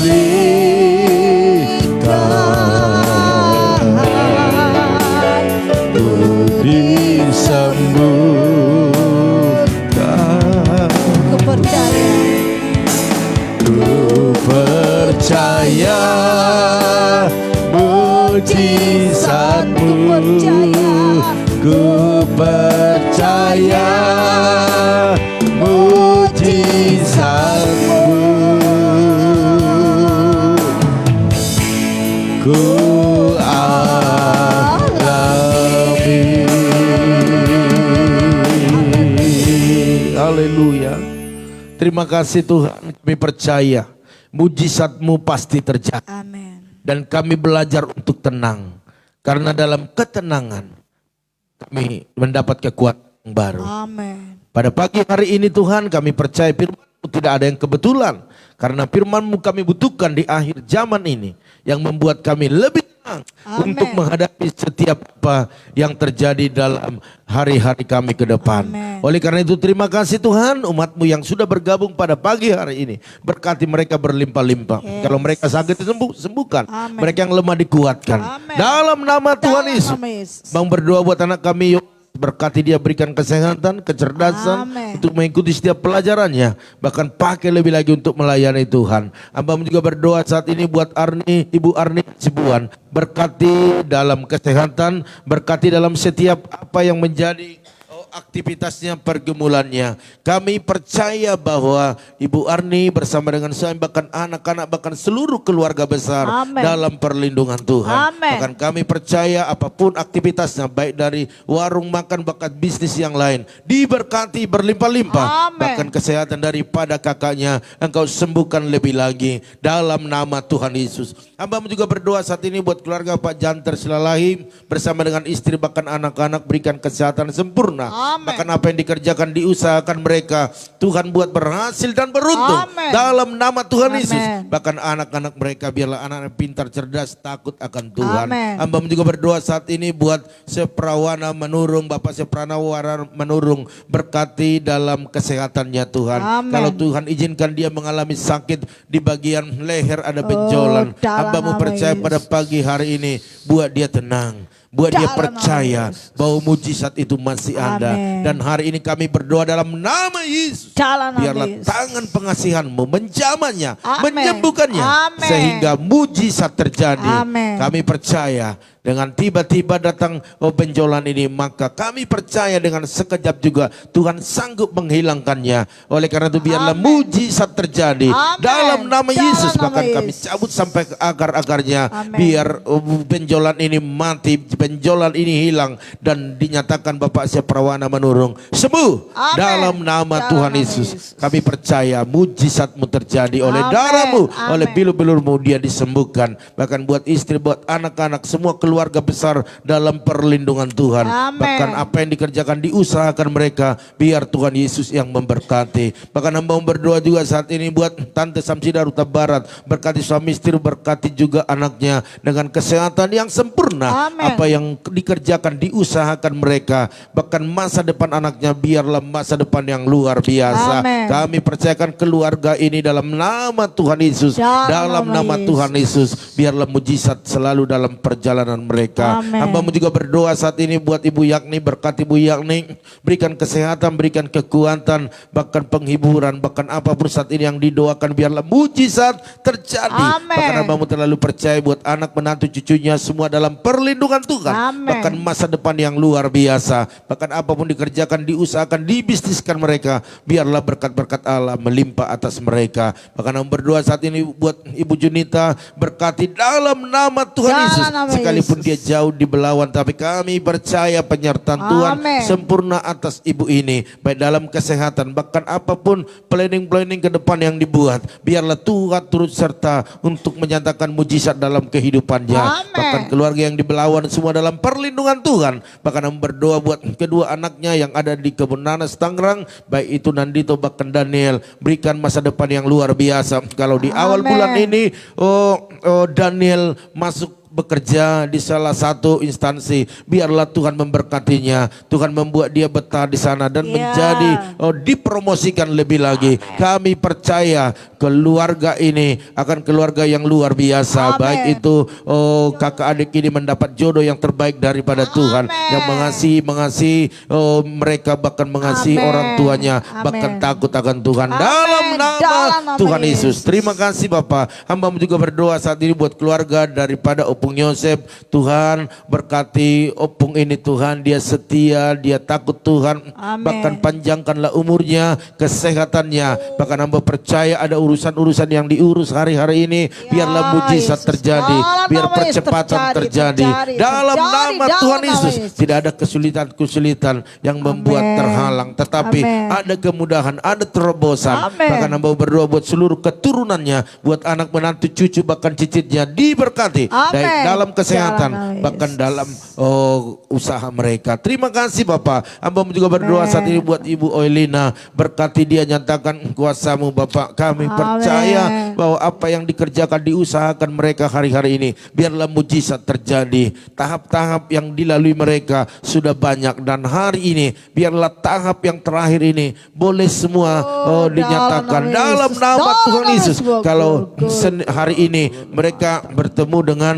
A: ku disembuhkan. Percaya mujizat-Mu, ku percaya mujizat-Mu, ku alami. Haleluya. Terima kasih Tuhan, kami percaya mujizat-Mu pasti terjadi.
B: Amin.
A: Dan kami belajar untuk tenang. Karena dalam ketenangan kami mendapat kekuatan yang baru.
B: Amin.
A: Pada pagi hari ini Tuhan, kami percaya firman-Mu tidak ada yang kebetulan. Karena firman-Mu kami butuhkan di akhir zaman ini. Yang membuat kami lebih tenang.
B: Amin.
A: Untuk menghadapi setiap apa yang terjadi dalam hari-hari kami ke depan.
B: Amin.
A: Oleh karena itu terima kasih Tuhan, umat-Mu yang sudah bergabung pada pagi hari ini. Berkati mereka berlimpah-limpah.
B: Yes.
A: Kalau mereka sakit sembuhkan.
B: Amin.
A: Mereka yang lemah dikuatkan.
B: Amin.
A: Dalam nama Tuhan
B: Dalam
A: Yesus.
B: nama Yesus.
A: Bang berdoa buat anak kami, berkati dia, berikan kesehatan, kecerdasan.
B: Amin.
A: Untuk mengikuti setiap pelajarannya. Bahkan pakai lebih lagi untuk melayani Tuhan. Abang juga berdoa saat ini buat Ibu Arni Sibuan. Berkati dalam kesehatan, berkati dalam setiap apa yang menjadi aktivitasnya, pergumulannya. Kami percaya bahwa Ibu Arni bersama dengan suami, bahkan anak-anak, bahkan seluruh keluarga besar
B: Amin.
A: dalam perlindungan Tuhan.
B: Amin.
A: Bahkan kami percaya apapun aktivitasnya, baik dari warung makan, bahkan bisnis yang lain, diberkati berlimpah-limpah.
B: Amin.
A: Bahkan kesehatan daripada kakaknya Engkau sembuhkan lebih lagi dalam nama Tuhan Yesus. Hamba juga berdoa saat ini buat keluarga Pak Janter Silalahi bersama dengan istri bahkan anak-anak, berikan kesehatan sempurna. Bahkan apa yang dikerjakan, diusahakan mereka, Tuhan buat berhasil dan beruntung.
B: Amen.
A: Dalam nama Tuhan
B: Amen.
A: Yesus. Bahkan anak-anak mereka biarlah anak-anak pintar, cerdas, takut akan Tuhan.
B: Amen.
A: Hamba juga berdoa saat ini buat Seprawana menurung, Bapak Sepranawara menurung, berkati dalam kesehatannya Tuhan.
B: Amen.
A: Kalau Tuhan izinkan dia mengalami sakit di bagian leher ada benjolan, hamba mau percaya pada pagi hari ini buat dia tenang. Buat dia percaya bahwa mujizat itu masih ada.
B: Amen.
A: Dan hari ini kami berdoa dalam nama Yesus. Biarlah tangan pengasihan-Mu menjamahnya, menyembuhkannya.
B: Amen.
A: Sehingga mujizat terjadi.
B: Amen.
A: Kami percaya dengan tiba-tiba datang benjolan ini, maka kami percaya dengan sekejap juga Tuhan sanggup menghilangkannya. Oleh karena itu biarlah mujizat terjadi.
B: Amen.
A: Dalam nama Yesus.
B: Dalam nama
A: Bahkan kami
B: Yesus.
A: cabut sampai ke akar-akarnya.
B: Amen.
A: Biar benjolan ini mati, benjolan ini hilang, dan dinyatakan Bapak Seprawana menurung sembuh.
B: Amen.
A: Dalam nama
B: Dalam
A: Tuhan
B: nama
A: Yesus.
B: Yesus.
A: Kami percaya mujizat-Mu terjadi. Oleh
B: Amen.
A: darah-Mu,
B: Amen.
A: oleh bilur-bilur-Mu dia disembuhkan. Bahkan buat istri, buat anak-anak, semua keluarga besar dalam perlindungan Tuhan.
B: Amen.
A: Bahkan apa yang dikerjakan, diusahakan mereka, biar Tuhan Yesus yang memberkati. Bahkan hamba mau berdoa juga saat ini buat Tante Samsida Ruta Barat, berkati suami istri, berkati juga anaknya dengan kesehatan yang sempurna.
B: Amen.
A: Apa yang dikerjakan, diusahakan mereka, bahkan masa depan anaknya biarlah masa depan yang luar biasa.
B: Amen.
A: Kami percayakan keluarga ini dalam nama Tuhan Yesus. Dalam nama Tuhan Yesus, biarlah mujizat selalu dalam perjalanan mereka.
B: Amen.
A: Hamba-Mu juga berdoa saat ini buat Ibu Yakni, berkati Ibu Yakni, berikan kesehatan, berikan kekuatan, bahkan penghiburan, bahkan apapun saat ini yang didoakan, biarlah mujizat terjadi.
B: Amen.
A: Bahkan hamba-Mu terlalu percaya buat anak, menantu, cucunya semua dalam perlindungan Tuhan.
B: Amen.
A: Bahkan masa depan yang luar biasa. Bahkan apapun dikerjakan, diusahakan, dibisniskan mereka, biarlah berkat-berkat Allah melimpah atas mereka. Bahkan hamba berdoa saat ini buat Ibu Junita, berkati dalam nama Tuhan
B: Dalam
A: Yesus.
B: nama
A: Sekalipun
B: Yesus.
A: dia jauh di belawan, tapi kami percaya penyertaan Tuhan
B: Amen.
A: sempurna atas ibu ini, baik dalam kesehatan, bahkan apapun planning-planning ke depan yang dibuat, biarlah Tuhan turut serta untuk menyatakan mujizat dalam kehidupannya.
B: Amen.
A: Bahkan keluarga yang di Belawan semua dalam perlindungan Tuhan. Bahkan kami berdoa buat kedua anaknya yang ada di Kebun Nanas Tangerang, baik itu Nandito bahkan Daniel, berikan masa depan yang luar biasa. Kalau di awal
B: Amen.
A: bulan ini Daniel masuk bekerja di salah satu instansi, biarlah Tuhan memberkatinya, Tuhan membuat dia betah di sana dan menjadi dipromosikan lebih lagi. Kami percaya keluarga ini akan keluarga yang luar biasa.
B: Amen.
A: Baik itu kakak adik ini mendapat jodoh yang terbaik daripada Tuhan, yang mengasihi mereka, bahkan mengasihi
B: Amen.
A: orang tuanya,
B: Amen.
A: bahkan takut akan Tuhan.
B: Amen.
A: Dalam
B: Dalam
A: nama
B: nama
A: Tuhan
B: Yesus.
A: Yesus. Terima kasih Bapak. Hamba juga berdoa saat ini buat keluarga daripada Opung Yosef. Tuhan berkati Opung ini Tuhan, dia setia, dia takut Tuhan.
B: Amen.
A: Bahkan panjangkanlah umurnya, kesehatannya. Bahkan hamba percaya ada urusan-urusan yang diurus hari-hari ini, biarlah mujizat
B: Yesus.
A: terjadi,
B: Dalam
A: biar
B: nama Yesus
A: percepatan terjadi. Dalam nama
B: dalam
A: Tuhan
B: nama
A: Yesus.
B: Yesus.
A: Tidak ada kesulitan-kesulitan yang membuat
B: Amen.
A: terhalang, tetapi
B: Amen.
A: ada kemudahan, ada terobosan.
B: Amen.
A: Bahkan hamba berdoa buat seluruh keturunannya, buat anak menantu cucu bahkan cicitnya diberkati,
B: Amen.
A: baik dalam kesehatan,
B: Dalam nama
A: bahkan
B: Yesus.
A: dalam usaha mereka. Terima kasih Bapak. Hamba juga berdoa
B: Amen.
A: saat ini buat Ibu Oilina, berkati dia, nyatakan kuasa-Mu Bapak. Kami
B: Amen.
A: percaya bahwa apa yang dikerjakan, diusahakan mereka hari-hari ini, biarlah mujizat terjadi. Tahap-tahap yang dilalui mereka sudah banyak, dan hari ini biarlah tahap yang terakhir ini boleh semua dinyatakan dalam nama Tuhan Yesus. Kalau hari ini mereka bertemu dengan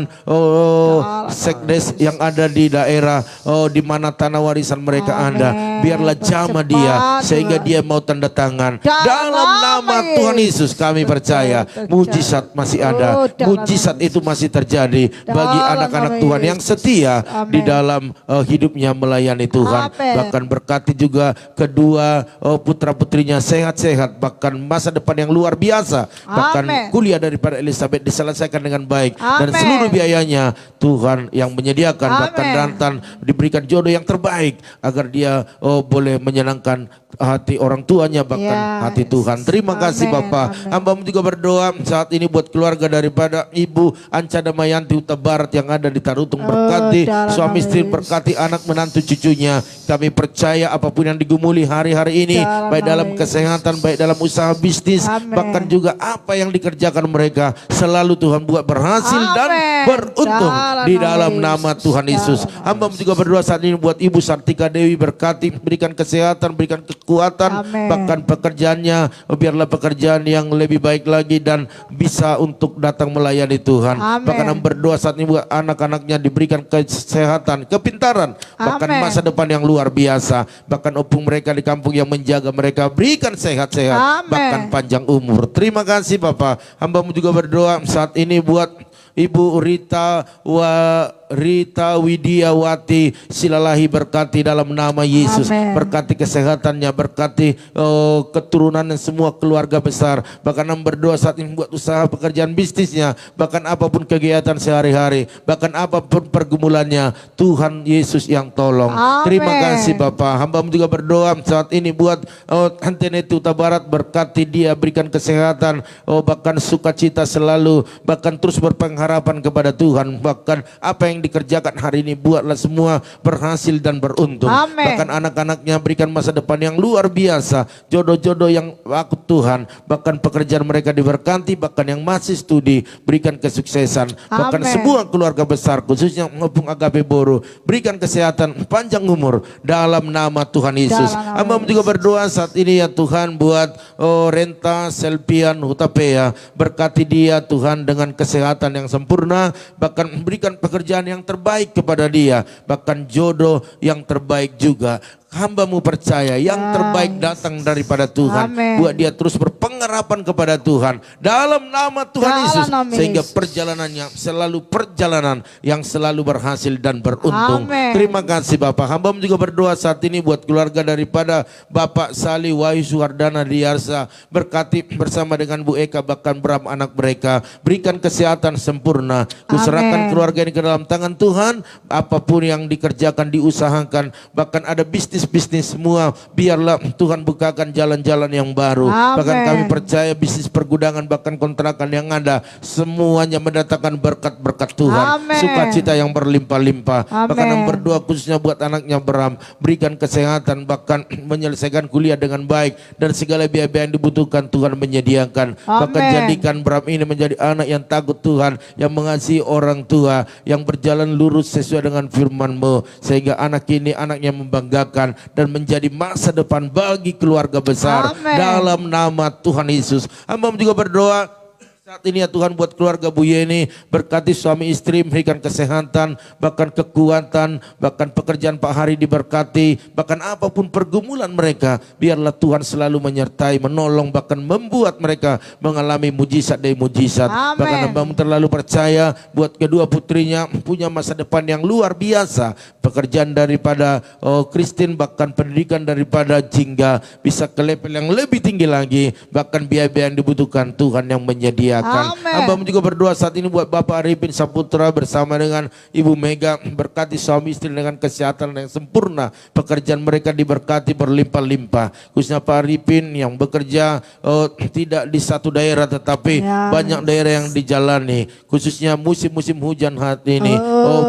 A: sekdes yang ada di daerah di mana tanah warisan mereka ada, biarlah jamah dia sehingga dia mau tanda tangan. Dalam nama Tuhan Yesus kami percaya mujizat masih ada, mujizat itu masih terjadi bagi anak-anak Tuhan yang setia di dalam hidupnya melayani Tuhan. Bahkan berkati juga kedua putra-putrinya sehat-sehat, bahkan masa depan yang luar biasa, bahkan kuliah daripada Elizabeth diselesaikan dengan baik, dan seluruh biayanya Tuhan yang menyediakan. Bahkan Rantan diberikan jodoh yang terbaik agar dia boleh menyenangkan hati orang tuanya, bahkan hati Tuhan. Terima kasih Bapak. Hamba juga berdoa saat ini buat keluarga daripada Ibu Anca Damayanti Huta Barat yang ada di Tarutung, berkati suami istri, berkati anak menantu cucunya, Kami percaya apapun yang digumuli hari-hari ini, baik dalam kesehatan, baik dalam usaha bisnis, bahkan juga apa yang dikerjakan mereka, selalu Tuhan buat berhasil dan beruntung di dalam nama Tuhan Yesus. Hamba juga berdoa saat ini buat Ibu Sartika Dewi, berkati, berikan kesehatan, berikan kekuatan, bahkan pekerjaannya, biarlah pekerjaan yang lebih baik lagi dan bisa untuk datang melayani Tuhan. Bahkan hamba berdoa saat ini buat anak-anaknya, diberikan kesehatan, kepintaran, bahkan masa depan yang luar biasa. Bahkan opung mereka di kampung yang menjaga mereka, berikan sehat-sehat, bahkan panjang umur. Terima kasih Bapak. Hamba juga berdoa saat ini buat Ibu Rita Widiawati, silalahi berkati dalam nama Yesus. Berkati kesehatannya, berkati keturunan dan semua keluarga besar. Bahkan berdoa saat ini buat usaha pekerjaan bisnisnya, bahkan apapun kegiatan sehari-hari, bahkan apapun pergumulannya, Tuhan Yesus yang tolong. Terima kasih Bapak. Hamba juga berdoa saat ini buat Anteneti Huta Barat, berkati dia, berikan kesehatan, bahkan sukacita selalu, bahkan terus berpengharapan kepada Tuhan. Bahkan apa yang dikerjakan hari ini, buatlah semua berhasil dan beruntung. Bahkan anak-anaknya berikan masa depan yang luar biasa, jodoh-jodoh yang takut Tuhan, bahkan pekerjaan mereka diberkati, bahkan yang masih studi berikan kesuksesan, bahkan semua keluarga besar khususnya Opung Agape Boru berikan kesehatan, panjang umur dalam nama Tuhan Yesus. Hamba juga berdoa saat ini ya Tuhan buat Renta Selpian Hutapea, berkati dia Tuhan dengan kesehatan yang sempurna, bahkan memberikan pekerjaan yang terbaik kepada dia, bahkan jodoh yang terbaik juga. Hamba-Mu percaya yang terbaik datang daripada Tuhan. Buat dia terus berpengharapan kepada Tuhan dalam nama Tuhan Yesus, sehingga perjalanannya selalu perjalanan yang selalu berhasil dan beruntung. Terima kasih Bapak. Hamba juga berdoa saat ini buat keluarga daripada Bapak Sali Wahyu Suhardana Diarsa, berkati bersama dengan Bu Eka, bahkan Bram anak mereka, berikan kesehatan sempurna. Kuserahkan keluarga ini ke dalam tangan Tuhan. Apapun yang dikerjakan, diusahakan, bahkan ada bisnis semua, biarlah Tuhan bukakan jalan-jalan yang baru. Bahkan kami percaya bisnis pergudangan, bahkan kontrakan yang ada, semuanya mendatangkan berkat-berkat Tuhan, sukacita yang berlimpah-limpah. Bahkan yang berdoa khususnya buat anaknya Bram, berikan kesehatan, bahkan menyelesaikan kuliah dengan baik, dan segala biaya-biaya yang dibutuhkan Tuhan menyediakan. Bahkan jadikan Bram ini menjadi anak yang takut Tuhan, yang mengasihi orang tua, yang berjalan lurus sesuai dengan firman-Mu, sehingga anak ini anaknya membanggakan dan menjadi masa depan bagi keluarga besar dalam nama Tuhan Yesus. Hamba juga berdoa saat ini ya Tuhan buat keluarga Bu Yeni, berkati suami istri, berikan kesehatan, bahkan kekuatan, bahkan pekerjaan Pak Hari diberkati, bahkan apapun pergumulan mereka, biarlah Tuhan selalu menyertai, menolong, bahkan membuat mereka mengalami mujizat demi mujizat. Bahkan hamba terlalu percaya buat kedua putrinya punya masa depan yang luar biasa, pekerjaan daripada Christine, bahkan pendidikan daripada Jingga bisa ke level yang lebih tinggi lagi, bahkan biaya-biaya yang dibutuhkan Tuhan yang menyediakan. Hamba juga berdoa saat ini buat Bapak Arifin Saputra bersama dengan Ibu Mega, berkati suami istri dengan kesehatan yang sempurna, pekerjaan mereka diberkati berlimpah-limpah. Khususnya Pak Arifin yang bekerja tidak di satu daerah tetapi banyak daerah yang dijalani, khususnya musim-musim hujan hati ini.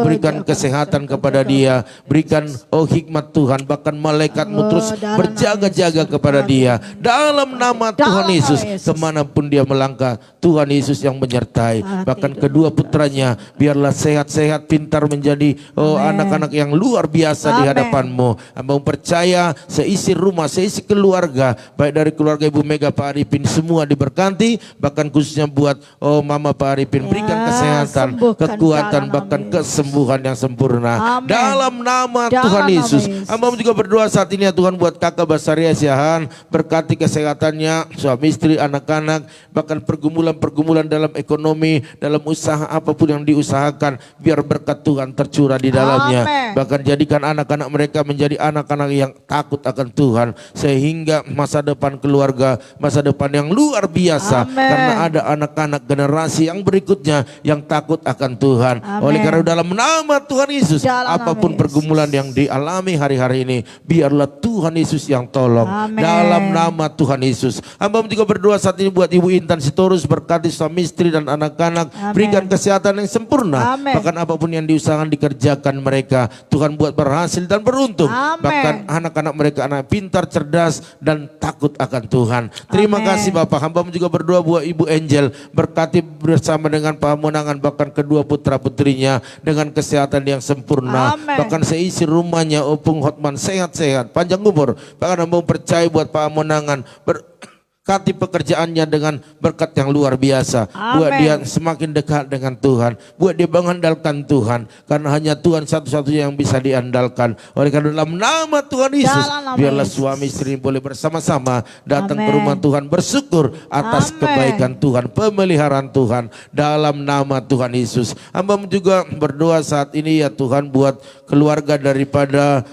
A: Berikan kesehatan kepada dia, berikan hikmat Tuhan, bahkan malaikat-Mu terus berjaga-jaga kepada dia dalam nama Tuhan Yesus. Kemanapun dia melangkah, Tuhan Yesus yang menyertai. Bahkan kedua putranya biarlah sehat-sehat, pintar, menjadi anak-anak yang luar biasa di hadapan-Mu. Hamba percaya seisi rumah, seisi keluarga, baik dari keluarga Ibu Mega, Pak Arifin, semua diberkati. Bahkan khususnya buat Mama Pak Arifin, berikan kesehatan, kekuatan, bahkan kesembuhan yang sempurna dalam nama Tuhan Yesus. Hamba juga berdoa saat ini ya Tuhan buat Kakak Basaria Siahan, berkati kesehatannya, suami istri, anak-anak, bahkan pergumulan dalam ekonomi, dalam usaha apapun yang diusahakan, biar berkat Tuhan tercurah di dalamnya. Bahkan jadikan anak-anak mereka menjadi anak-anak yang takut akan Tuhan, sehingga masa depan keluarga, masa depan yang luar biasa, karena ada anak-anak generasi yang berikutnya yang takut akan Tuhan. Oleh karena dalam nama Tuhan Yesus, apapun apapun pergumulan yang dialami hari-hari ini, biarlah Tuhan Yesus yang tolong. Dalam nama Tuhan Yesus. Hamba juga berdoa saat ini buat Ibu Intan Sitorus, berkati suami istri dan anak-anak, berikan kesehatan yang sempurna. Bahkan apapun yang diusahakan dikerjakan mereka, Tuhan buat berhasil dan beruntung. Bahkan anak-anak mereka anak pintar, cerdas dan takut akan Tuhan. Terima kasih Bapak. Hamba juga berdoa buat Ibu Angel, berkati bersama dengan pamunangan bahkan kedua putra-putrinya dengan kesehatan yang sempurna. Bahkan seisi rumahnya Opung Hotman sehat-sehat, panjang umur. Bahkan hamba percaya buat pamunangan berkati pekerjaannya dengan berkat yang luar biasa. Buat dia semakin dekat dengan Tuhan. Buat dia mengandalkan Tuhan. Karena hanya Tuhan satu-satunya yang bisa diandalkan. Oleh karena dalam nama Tuhan Yesus, biarlah suami istri boleh bersama-sama datang ke rumah Tuhan, bersyukur atas kebaikan Tuhan, pemeliharaan Tuhan. Dalam nama Tuhan Yesus. Hamba juga berdoa saat ini ya Tuhan buat keluarga daripada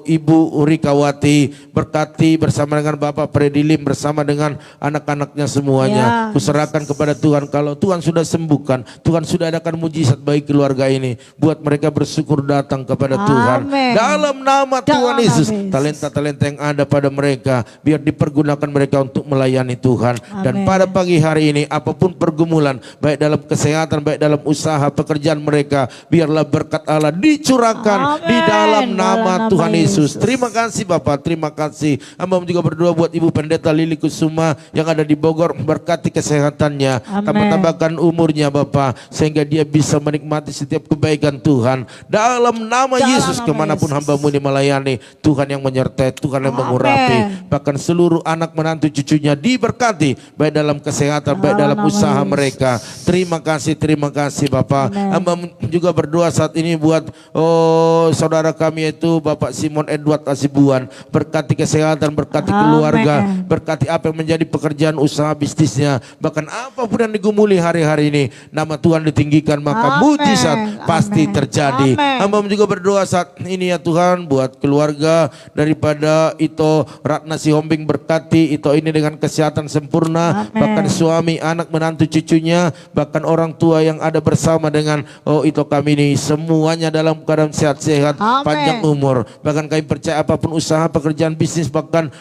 A: Ibu Urikawati, berkati bersama dengan Bapak Predilim, bersama dengan anak-anaknya semuanya. Kuserahkan kepada Tuhan. Kalau Tuhan sudah sembuhkan, Tuhan sudah adakan mujizat bagi keluarga ini. Buat mereka bersyukur datang kepada Tuhan. Dalam nama Tuhan Yesus, talenta-talenta yang ada pada mereka, biar dipergunakan mereka untuk melayani Tuhan. Dan pada pagi hari ini, apapun pergumulan, baik dalam kesehatan, baik dalam usaha, pekerjaan mereka, biarlah berkat Allah dicurahkan di dalam nama Tuhan Yesus. Terima kasih Bapak, terima kasih. Hamba juga berdoa buat Ibu Pendeta Lili Kusuma yang ada di Bogor, berkati kesehatannya, tambah-tambahkan umurnya Bapak, sehingga dia bisa menikmati setiap kebaikan Tuhan. Dalam nama Yesus, kemanapun hamba-Mu ini melayani, Tuhan yang menyertai, Tuhan yang mengurapi. Bahkan seluruh anak menantu cucunya diberkati, baik dalam kesehatan, baik dalam usaha mereka. Terima kasih Bapak. Hamba juga berdoa saat ini buat saudara kami itu Bapak Simon Edward Asibuan, berkati kesehatan, berkati keluarga, berkati apa yang menjadi pekerjaan usaha bisnisnya, bahkan apapun yang digumuli hari-hari ini, nama Tuhan ditinggikan, maka mujizat pasti terjadi. Hamba juga berdoa saat ini ya Tuhan buat keluarga daripada Ito Ratna Sihombing, berkati Ito ini dengan kesehatan sempurna, bahkan suami, anak, menantu, cucunya, bahkan orang tua yang ada bersama dengan Ito kami ini, semuanya dalam keadaan sehat-sehat, panjang umur. Bahkan kami percaya apapun usaha, pekerjaan bisnis, bahkan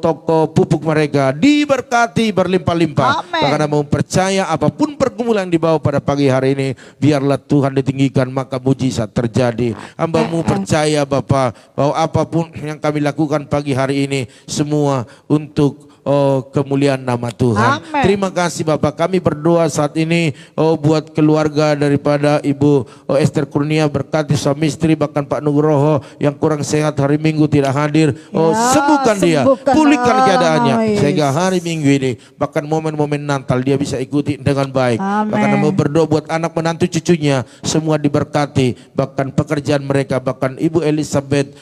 A: toko pupuk mereka diberkati berlimpah-limpah. Bahkan mau percaya apapun pergumulan yang dibawa pada pagi hari ini, biarlah Tuhan ditinggikan, maka mujizat terjadi. Hamba-Mu percaya Bapak bahwa apapun yang kami lakukan pagi hari ini, semua untuk kemuliaan nama Tuhan. Terima kasih Bapak. Kami berdoa saat ini buat keluarga daripada Ibu Esther Kurnia, berkati suami istri, bahkan Pak Nugroho yang kurang sehat hari Minggu tidak hadir. Sembuhkan dia, pulihkan keadaannya, sehingga hari Minggu ini, bahkan momen-momen Natal, dia bisa ikuti dengan baik. Bahkan mau berdoa buat anak menantu cucunya, semua diberkati, bahkan pekerjaan mereka, bahkan Ibu Elizabeth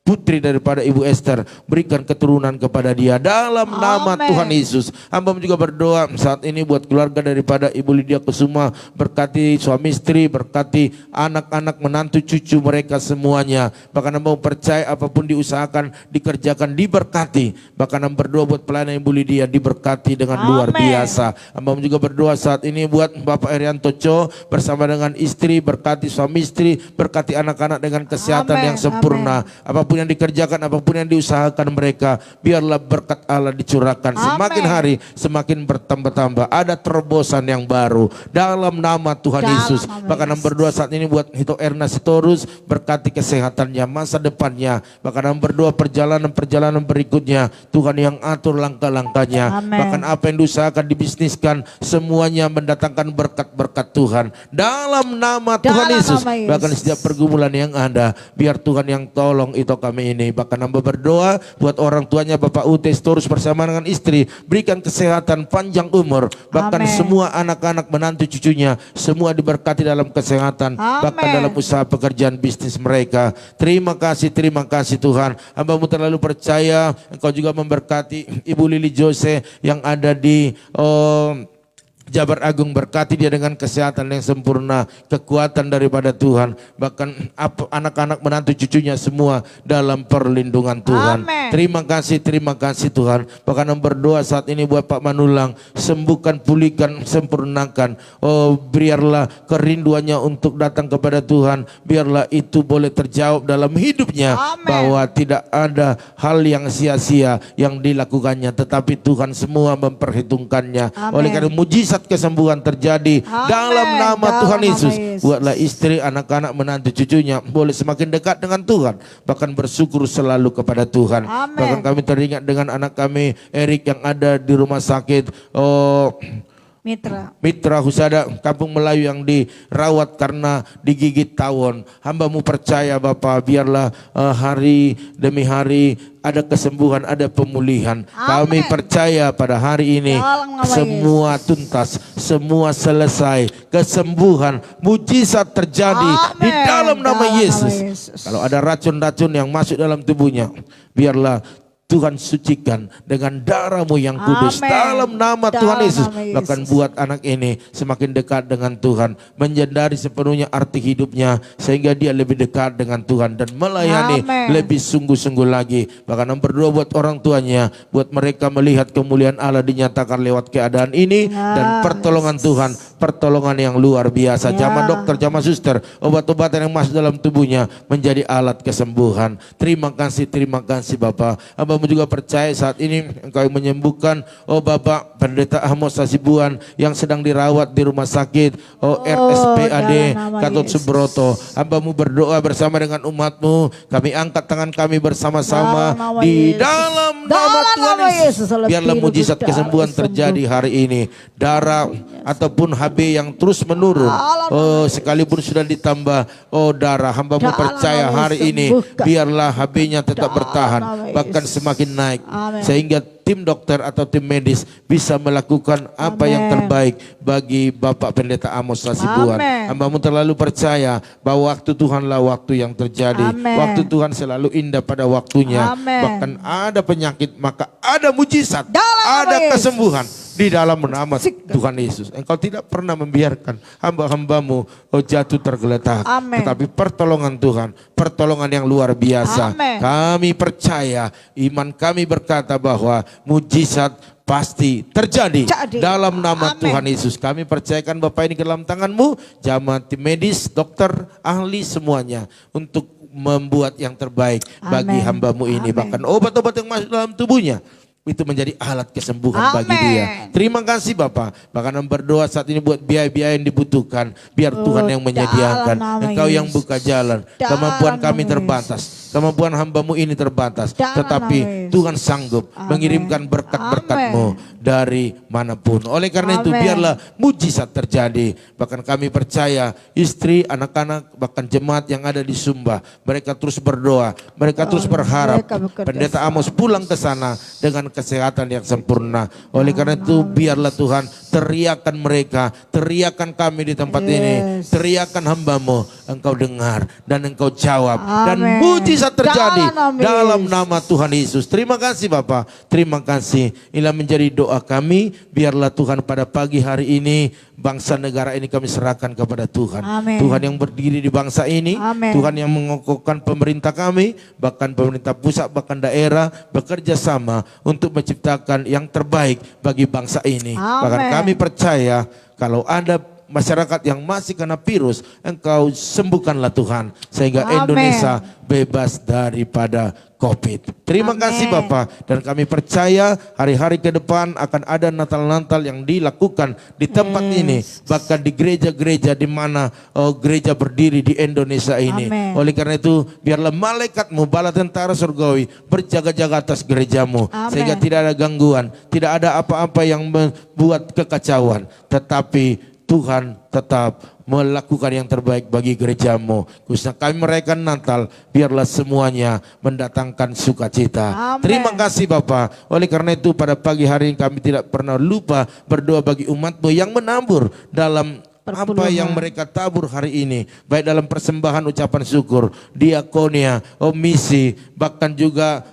A: putri daripada Ibu Esther, berikan keturunan kepada dia dalam nama Tuhan Yesus. Hamba juga berdoa saat ini buat keluarga daripada Ibu Lydia Kusuma, berkati suami istri, berkati anak-anak, menantu, cucu mereka semuanya. Bahkan hamba percaya apapun diusahakan, dikerjakan, diberkati. Bahkan hamba berdoa buat pelayanan Ibu Lydia diberkati dengan luar biasa. Hamba juga berdoa saat ini buat Bapak Erianto Cho bersama dengan istri, berkati suami istri, berkati anak-anak dengan kesehatan yang sempurna. Apapun yang dikerjakan, apapun yang diusahakan mereka, biarlah berkat Allah dicurahkan. Semakin hari semakin bertambah-tambah, ada terobosan yang baru dalam nama Tuhan Yesus. Bahkan berdoa saat ini buat Hito Erna Sitorus, berkati kesehatannya, masa depannya. Bahkan berdoa perjalanan berikutnya, Tuhan yang atur langkah-langkahnya. Bahkan apa yang diusahakan, dibisniskan, semuanya mendatangkan berkat-berkat Tuhan dalam nama Tuhan Yesus. Bahkan setiap pergumulan yang ada, biar Tuhan yang tolong itu kami ini. Bahkan hamba berdoa buat orang tuanya Bapak Ute Sitorus bersama dengan istri, berikan kesehatan, panjang umur. Bahkan semua anak-anak, menantu, cucunya, semua diberkati dalam kesehatan, bahkan dalam usaha pekerjaan bisnis mereka. Terima kasih Tuhan. Hamba-Mu terlalu percaya Engkau juga memberkati Ibu Lili Jose yang ada di Jabat Agung berkati dia dengan kesehatan yang sempurna, kekuatan daripada Tuhan. Bahkan anak-anak menantu cucunya semua dalam perlindungan Tuhan.
B: Amen.
A: Terima kasih Tuhan. Bahkan berdoa saat ini buat Pak Manulang, sembuhkan, pulihkan, sempurnakan. Oh, biarlah kerinduannya untuk datang kepada Tuhan, biarlah itu boleh terjawab dalam hidupnya.
B: Amen.
A: Bahwa tidak ada hal yang sia-sia yang dilakukannya, tetapi Tuhan semua memperhitungkannya.
B: Amen.
A: Oleh karena mujizat kesembuhan terjadi.
B: Amen.
A: Dalam nama
B: Dalam
A: Tuhan
B: nama
A: Yesus,
B: Yesus.
A: buatlah istri, anak-anak, menantu cucunya boleh semakin dekat dengan Tuhan, bahkan bersyukur selalu kepada Tuhan.
B: Amen.
A: Bahkan kami teringat dengan anak kami Erik yang ada di rumah sakit Mitra Husada Kampung Melayu yang dirawat karena digigit tawon. Hamba-Mu percaya Bapa, biarlah hari demi hari ada kesembuhan, ada pemulihan.
B: Amen.
A: Kami percaya pada hari ini
B: Dalam nama
A: semua tuntas, semua selesai, kesembuhan, mujizat terjadi di
B: Amen.
A: dalam nama
B: Dalam
A: Yesus.
B: nama Yesus.
A: Kalau ada racun-racun yang masuk dalam tubuhnya, biarlah Tuhan sucikan dengan darah-Mu yang kudus.
B: Amen.
A: Dalam nama
B: Dalam
A: Tuhan Yesus,
B: nama Yesus.
A: bahkan buat anak ini semakin dekat dengan Tuhan, menyadari sepenuhnya arti hidupnya, sehingga dia lebih dekat dengan Tuhan dan melayani
B: Amen.
A: lebih sungguh-sungguh lagi. Bahkan berdoa buat orang tuanya, buat mereka melihat kemuliaan Allah dinyatakan lewat keadaan ini, dan pertolongan Tuhan, pertolongan yang luar biasa.
B: Ya.
A: Jamaah dokter, jamaah suster, obat-obatan yang masuk dalam tubuhnya menjadi alat kesembuhan. Terima kasih Bapak. Hamba juga percaya saat ini Engkau menyembuhkan Bapak Pendeta Ahmad Sasibuan yang sedang dirawat di rumah sakit RSPAD Gatot Subroto. Hamba-Mu berdoa bersama dengan umat-Mu. Kami angkat tangan kami bersama-sama di dalam nama Tuhan Yesus. Biarlah mujizat kesembuhan terjadi hari ini. Darah ataupun HB yang terus menurun, sekalipun sudah ditambah darah, hamba-Mu percaya hari ini biarlah HB-nya tetap bertahan, bahkan semakin naik.
B: Amen.
A: Sehingga tim dokter atau tim medis bisa melakukan apa yang terbaik bagi Bapak Pendeta Amos Sasibuan. Hamba-Mu terlalu percaya bahwa waktu Tuhanlah waktu yang terjadi.
B: Amen.
A: Waktu Tuhan selalu indah pada waktunya.
B: Amen.
A: Bahkan ada penyakit maka ada mujizat,
B: Dalam
A: ada
B: nama Yesus.
A: kesembuhan di dalam nama Tuhan Yesus. Engkau tidak pernah membiarkan hamba-hamba-Mu jatuh tergeletak.
B: Amen.
A: Tetapi pertolongan Tuhan, pertolongan yang luar biasa.
B: Amen.
A: Kami percaya, iman kami berkata bahwa mujizat pasti terjadi dalam nama
B: Amen.
A: Tuhan Yesus. Kami percayakan Bapak ini ke dalam tangan-Mu, jamaah tim medis, dokter, ahli semuanya untuk membuat yang terbaik bagi
B: Amen.
A: hamba-Mu ini.
B: Amen.
A: Bahkan obat-obat yang masuk dalam tubuhnya itu menjadi alat kesembuhan bagi dia. Terima kasih Bapak. Bahkan berdoa saat ini buat biaya-biaya yang dibutuhkan. Biar Tuhan yang menyediakan. Engkau yang buka jalan. Kemampuan kami terbatas. Kemampuan hamba-Mu ini terbatas. Tetapi Tuhan sanggup mengirimkan berkat-berkat-Mu dari manapun. Oleh karena itu biarlah mujizat terjadi. Bahkan kami percaya istri, anak-anak, bahkan jemaat yang ada di Sumba. Mereka terus berdoa. Mereka terus berharap Pendeta Amos pulang ke sana dengan kesehatan yang sempurna. Oleh karena itu biarlah Tuhan teriakan mereka, teriakan kami di tempat ini, teriakan hamba-Mu, Engkau dengar dan Engkau jawab. Dan mujizat terjadi dalam nama Tuhan Yesus. Terima kasih Bapak, terima kasih. Inilah menjadi doa kami, biarlah Tuhan pada pagi hari ini bangsa negara ini kami serahkan kepada Tuhan.
B: Amen.
A: Tuhan yang berdiri di bangsa ini,
B: Amen.
A: Tuhan yang mengokohkan pemerintah kami, bahkan pemerintah pusat, bahkan daerah bekerja sama untuk menciptakan yang terbaik bagi bangsa ini.
B: Amen.
A: Bahkan kami percaya kalau ada masyarakat yang masih kena virus, Engkau sembuhkanlah Tuhan sehingga
B: Amen.
A: Indonesia bebas daripada COVID. Terima
B: Amen.
A: kasih Bapak, dan kami percaya hari-hari ke depan akan ada Natal-Natal yang dilakukan di tempat ini, bahkan di gereja-gereja di mana gereja berdiri di Indonesia ini.
B: Amen.
A: Oleh karena itu biarlah malaikat-Mu, bala tentara surgawi berjaga-jaga atas gereja-Mu,
B: Amen.
A: sehingga tidak ada gangguan, tidak ada apa-apa yang membuat kekacauan, tetapi Tuhan tetap melakukan yang terbaik bagi gereja-Mu. Khususnya kami merayakan Natal, biarlah semuanya mendatangkan sukacita.
B: Amen.
A: Terima kasih Bapak. Oleh karena itu pada pagi hari ini kami tidak pernah lupa berdoa bagi umat-Mu yang menabur dalam apa yang mereka tabur hari ini, baik dalam persembahan ucapan syukur, diakonia, misi, bahkan juga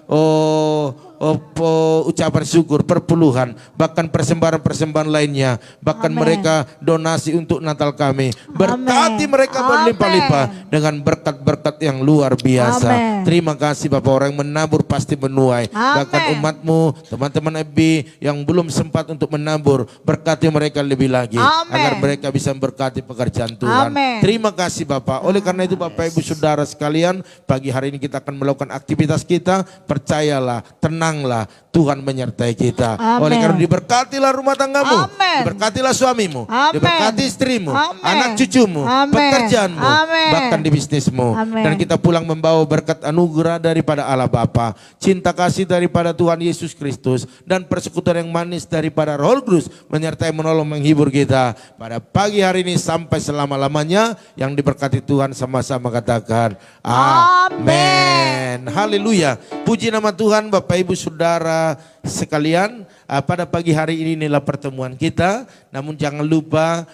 A: ucapan syukur, perpuluhan, bahkan persembahan-persembahan lainnya, bahkan
B: Amen.
A: mereka donasi untuk Natal kami. Berkati mereka berlimpah-limpah dengan berkat-berkat yang luar biasa.
B: Amen.
A: Terima kasih Bapak, orang yang menabur pasti menuai. Bahkan umatmu, teman-teman FB yang belum sempat untuk menabur, berkati mereka lebih lagi.
B: Amen.
A: Agar mereka bisa berkati pekerjaan Tuhan.
B: Amen.
A: Terima kasih Bapak. Oleh karena itu Bapak Ibu Saudara sekalian, pagi hari ini kita akan melakukan aktivitas kita. Percayalah, tenanglah, Tuhan menyertai kita.
B: Amen.
A: Oleh karena diberkatilah rumah tanggamu,
B: Amen.
A: diberkatilah suamimu,
B: Amen.
A: diberkati istrimu,
B: Amen.
A: anak cucumu,
B: Amen.
A: pekerjaanmu,
B: Amen.
A: bahkan di bisnismu.
B: Amen.
A: Dan kita pulang membawa berkat anugerah daripada Allah Bapa, cinta kasih daripada Tuhan Yesus Kristus, dan persekutuan yang manis daripada Roh Kudus menyertai, menolong, menghibur kita pada pagi hari ini sampai selama-lamanya. Yang diberkati Tuhan sama-sama katakan amin. Haleluya. Puji nama Tuhan. Bapak Ibu Saudara sekalian, pada pagi hari ini inilah pertemuan kita. Namun jangan lupa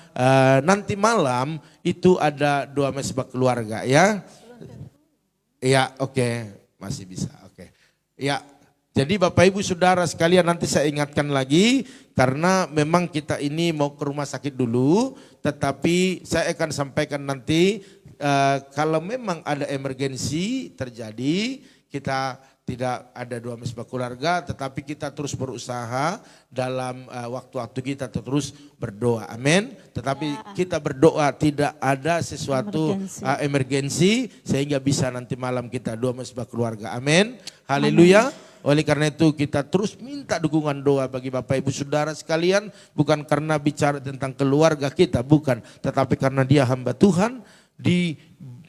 A: nanti malam itu ada doa mesbah keluarga ya. Ya, oke. Masih bisa. Oke. Ya. Jadi Bapak Ibu Saudara sekalian, nanti saya ingatkan lagi karena memang kita ini mau ke rumah sakit dulu, tetapi saya akan sampaikan nanti kalau memang ada emergensi terjadi, kita tidak ada doa mesbah keluarga, tetapi kita terus berusaha dalam waktu-waktu kita terus berdoa. Amin. Tetapi kita berdoa tidak ada sesuatu emergensi sehingga bisa nanti malam kita doa mesbah keluarga. Amin. Haleluya. Oleh karena itu kita terus minta dukungan doa bagi Bapak Ibu Saudara sekalian. Bukan karena bicara tentang keluarga kita, bukan. Tetapi karena dia hamba Tuhan, di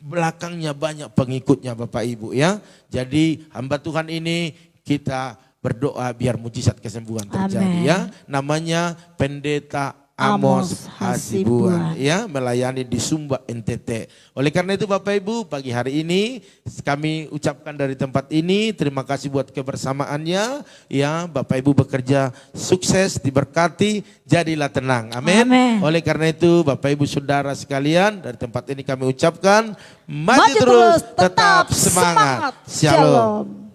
A: belakangnya banyak pengikutnya Bapak Ibu ya. Jadi hamba Tuhan ini kita berdoa biar mujizat kesembuhan terjadi. Amen. Ya. Namanya Pendeta Amos Hasibuan ya, melayani di Sumba NTT. Oleh karena itu Bapak Ibu, pagi hari ini kami ucapkan dari tempat ini terima kasih buat kebersamaannya ya. Bapak Ibu bekerja sukses, diberkati, jadilah tenang. Amin. Oleh karena itu Bapak Ibu Saudara sekalian, dari tempat ini kami ucapkan maju terus, tetap semangat. Shalom.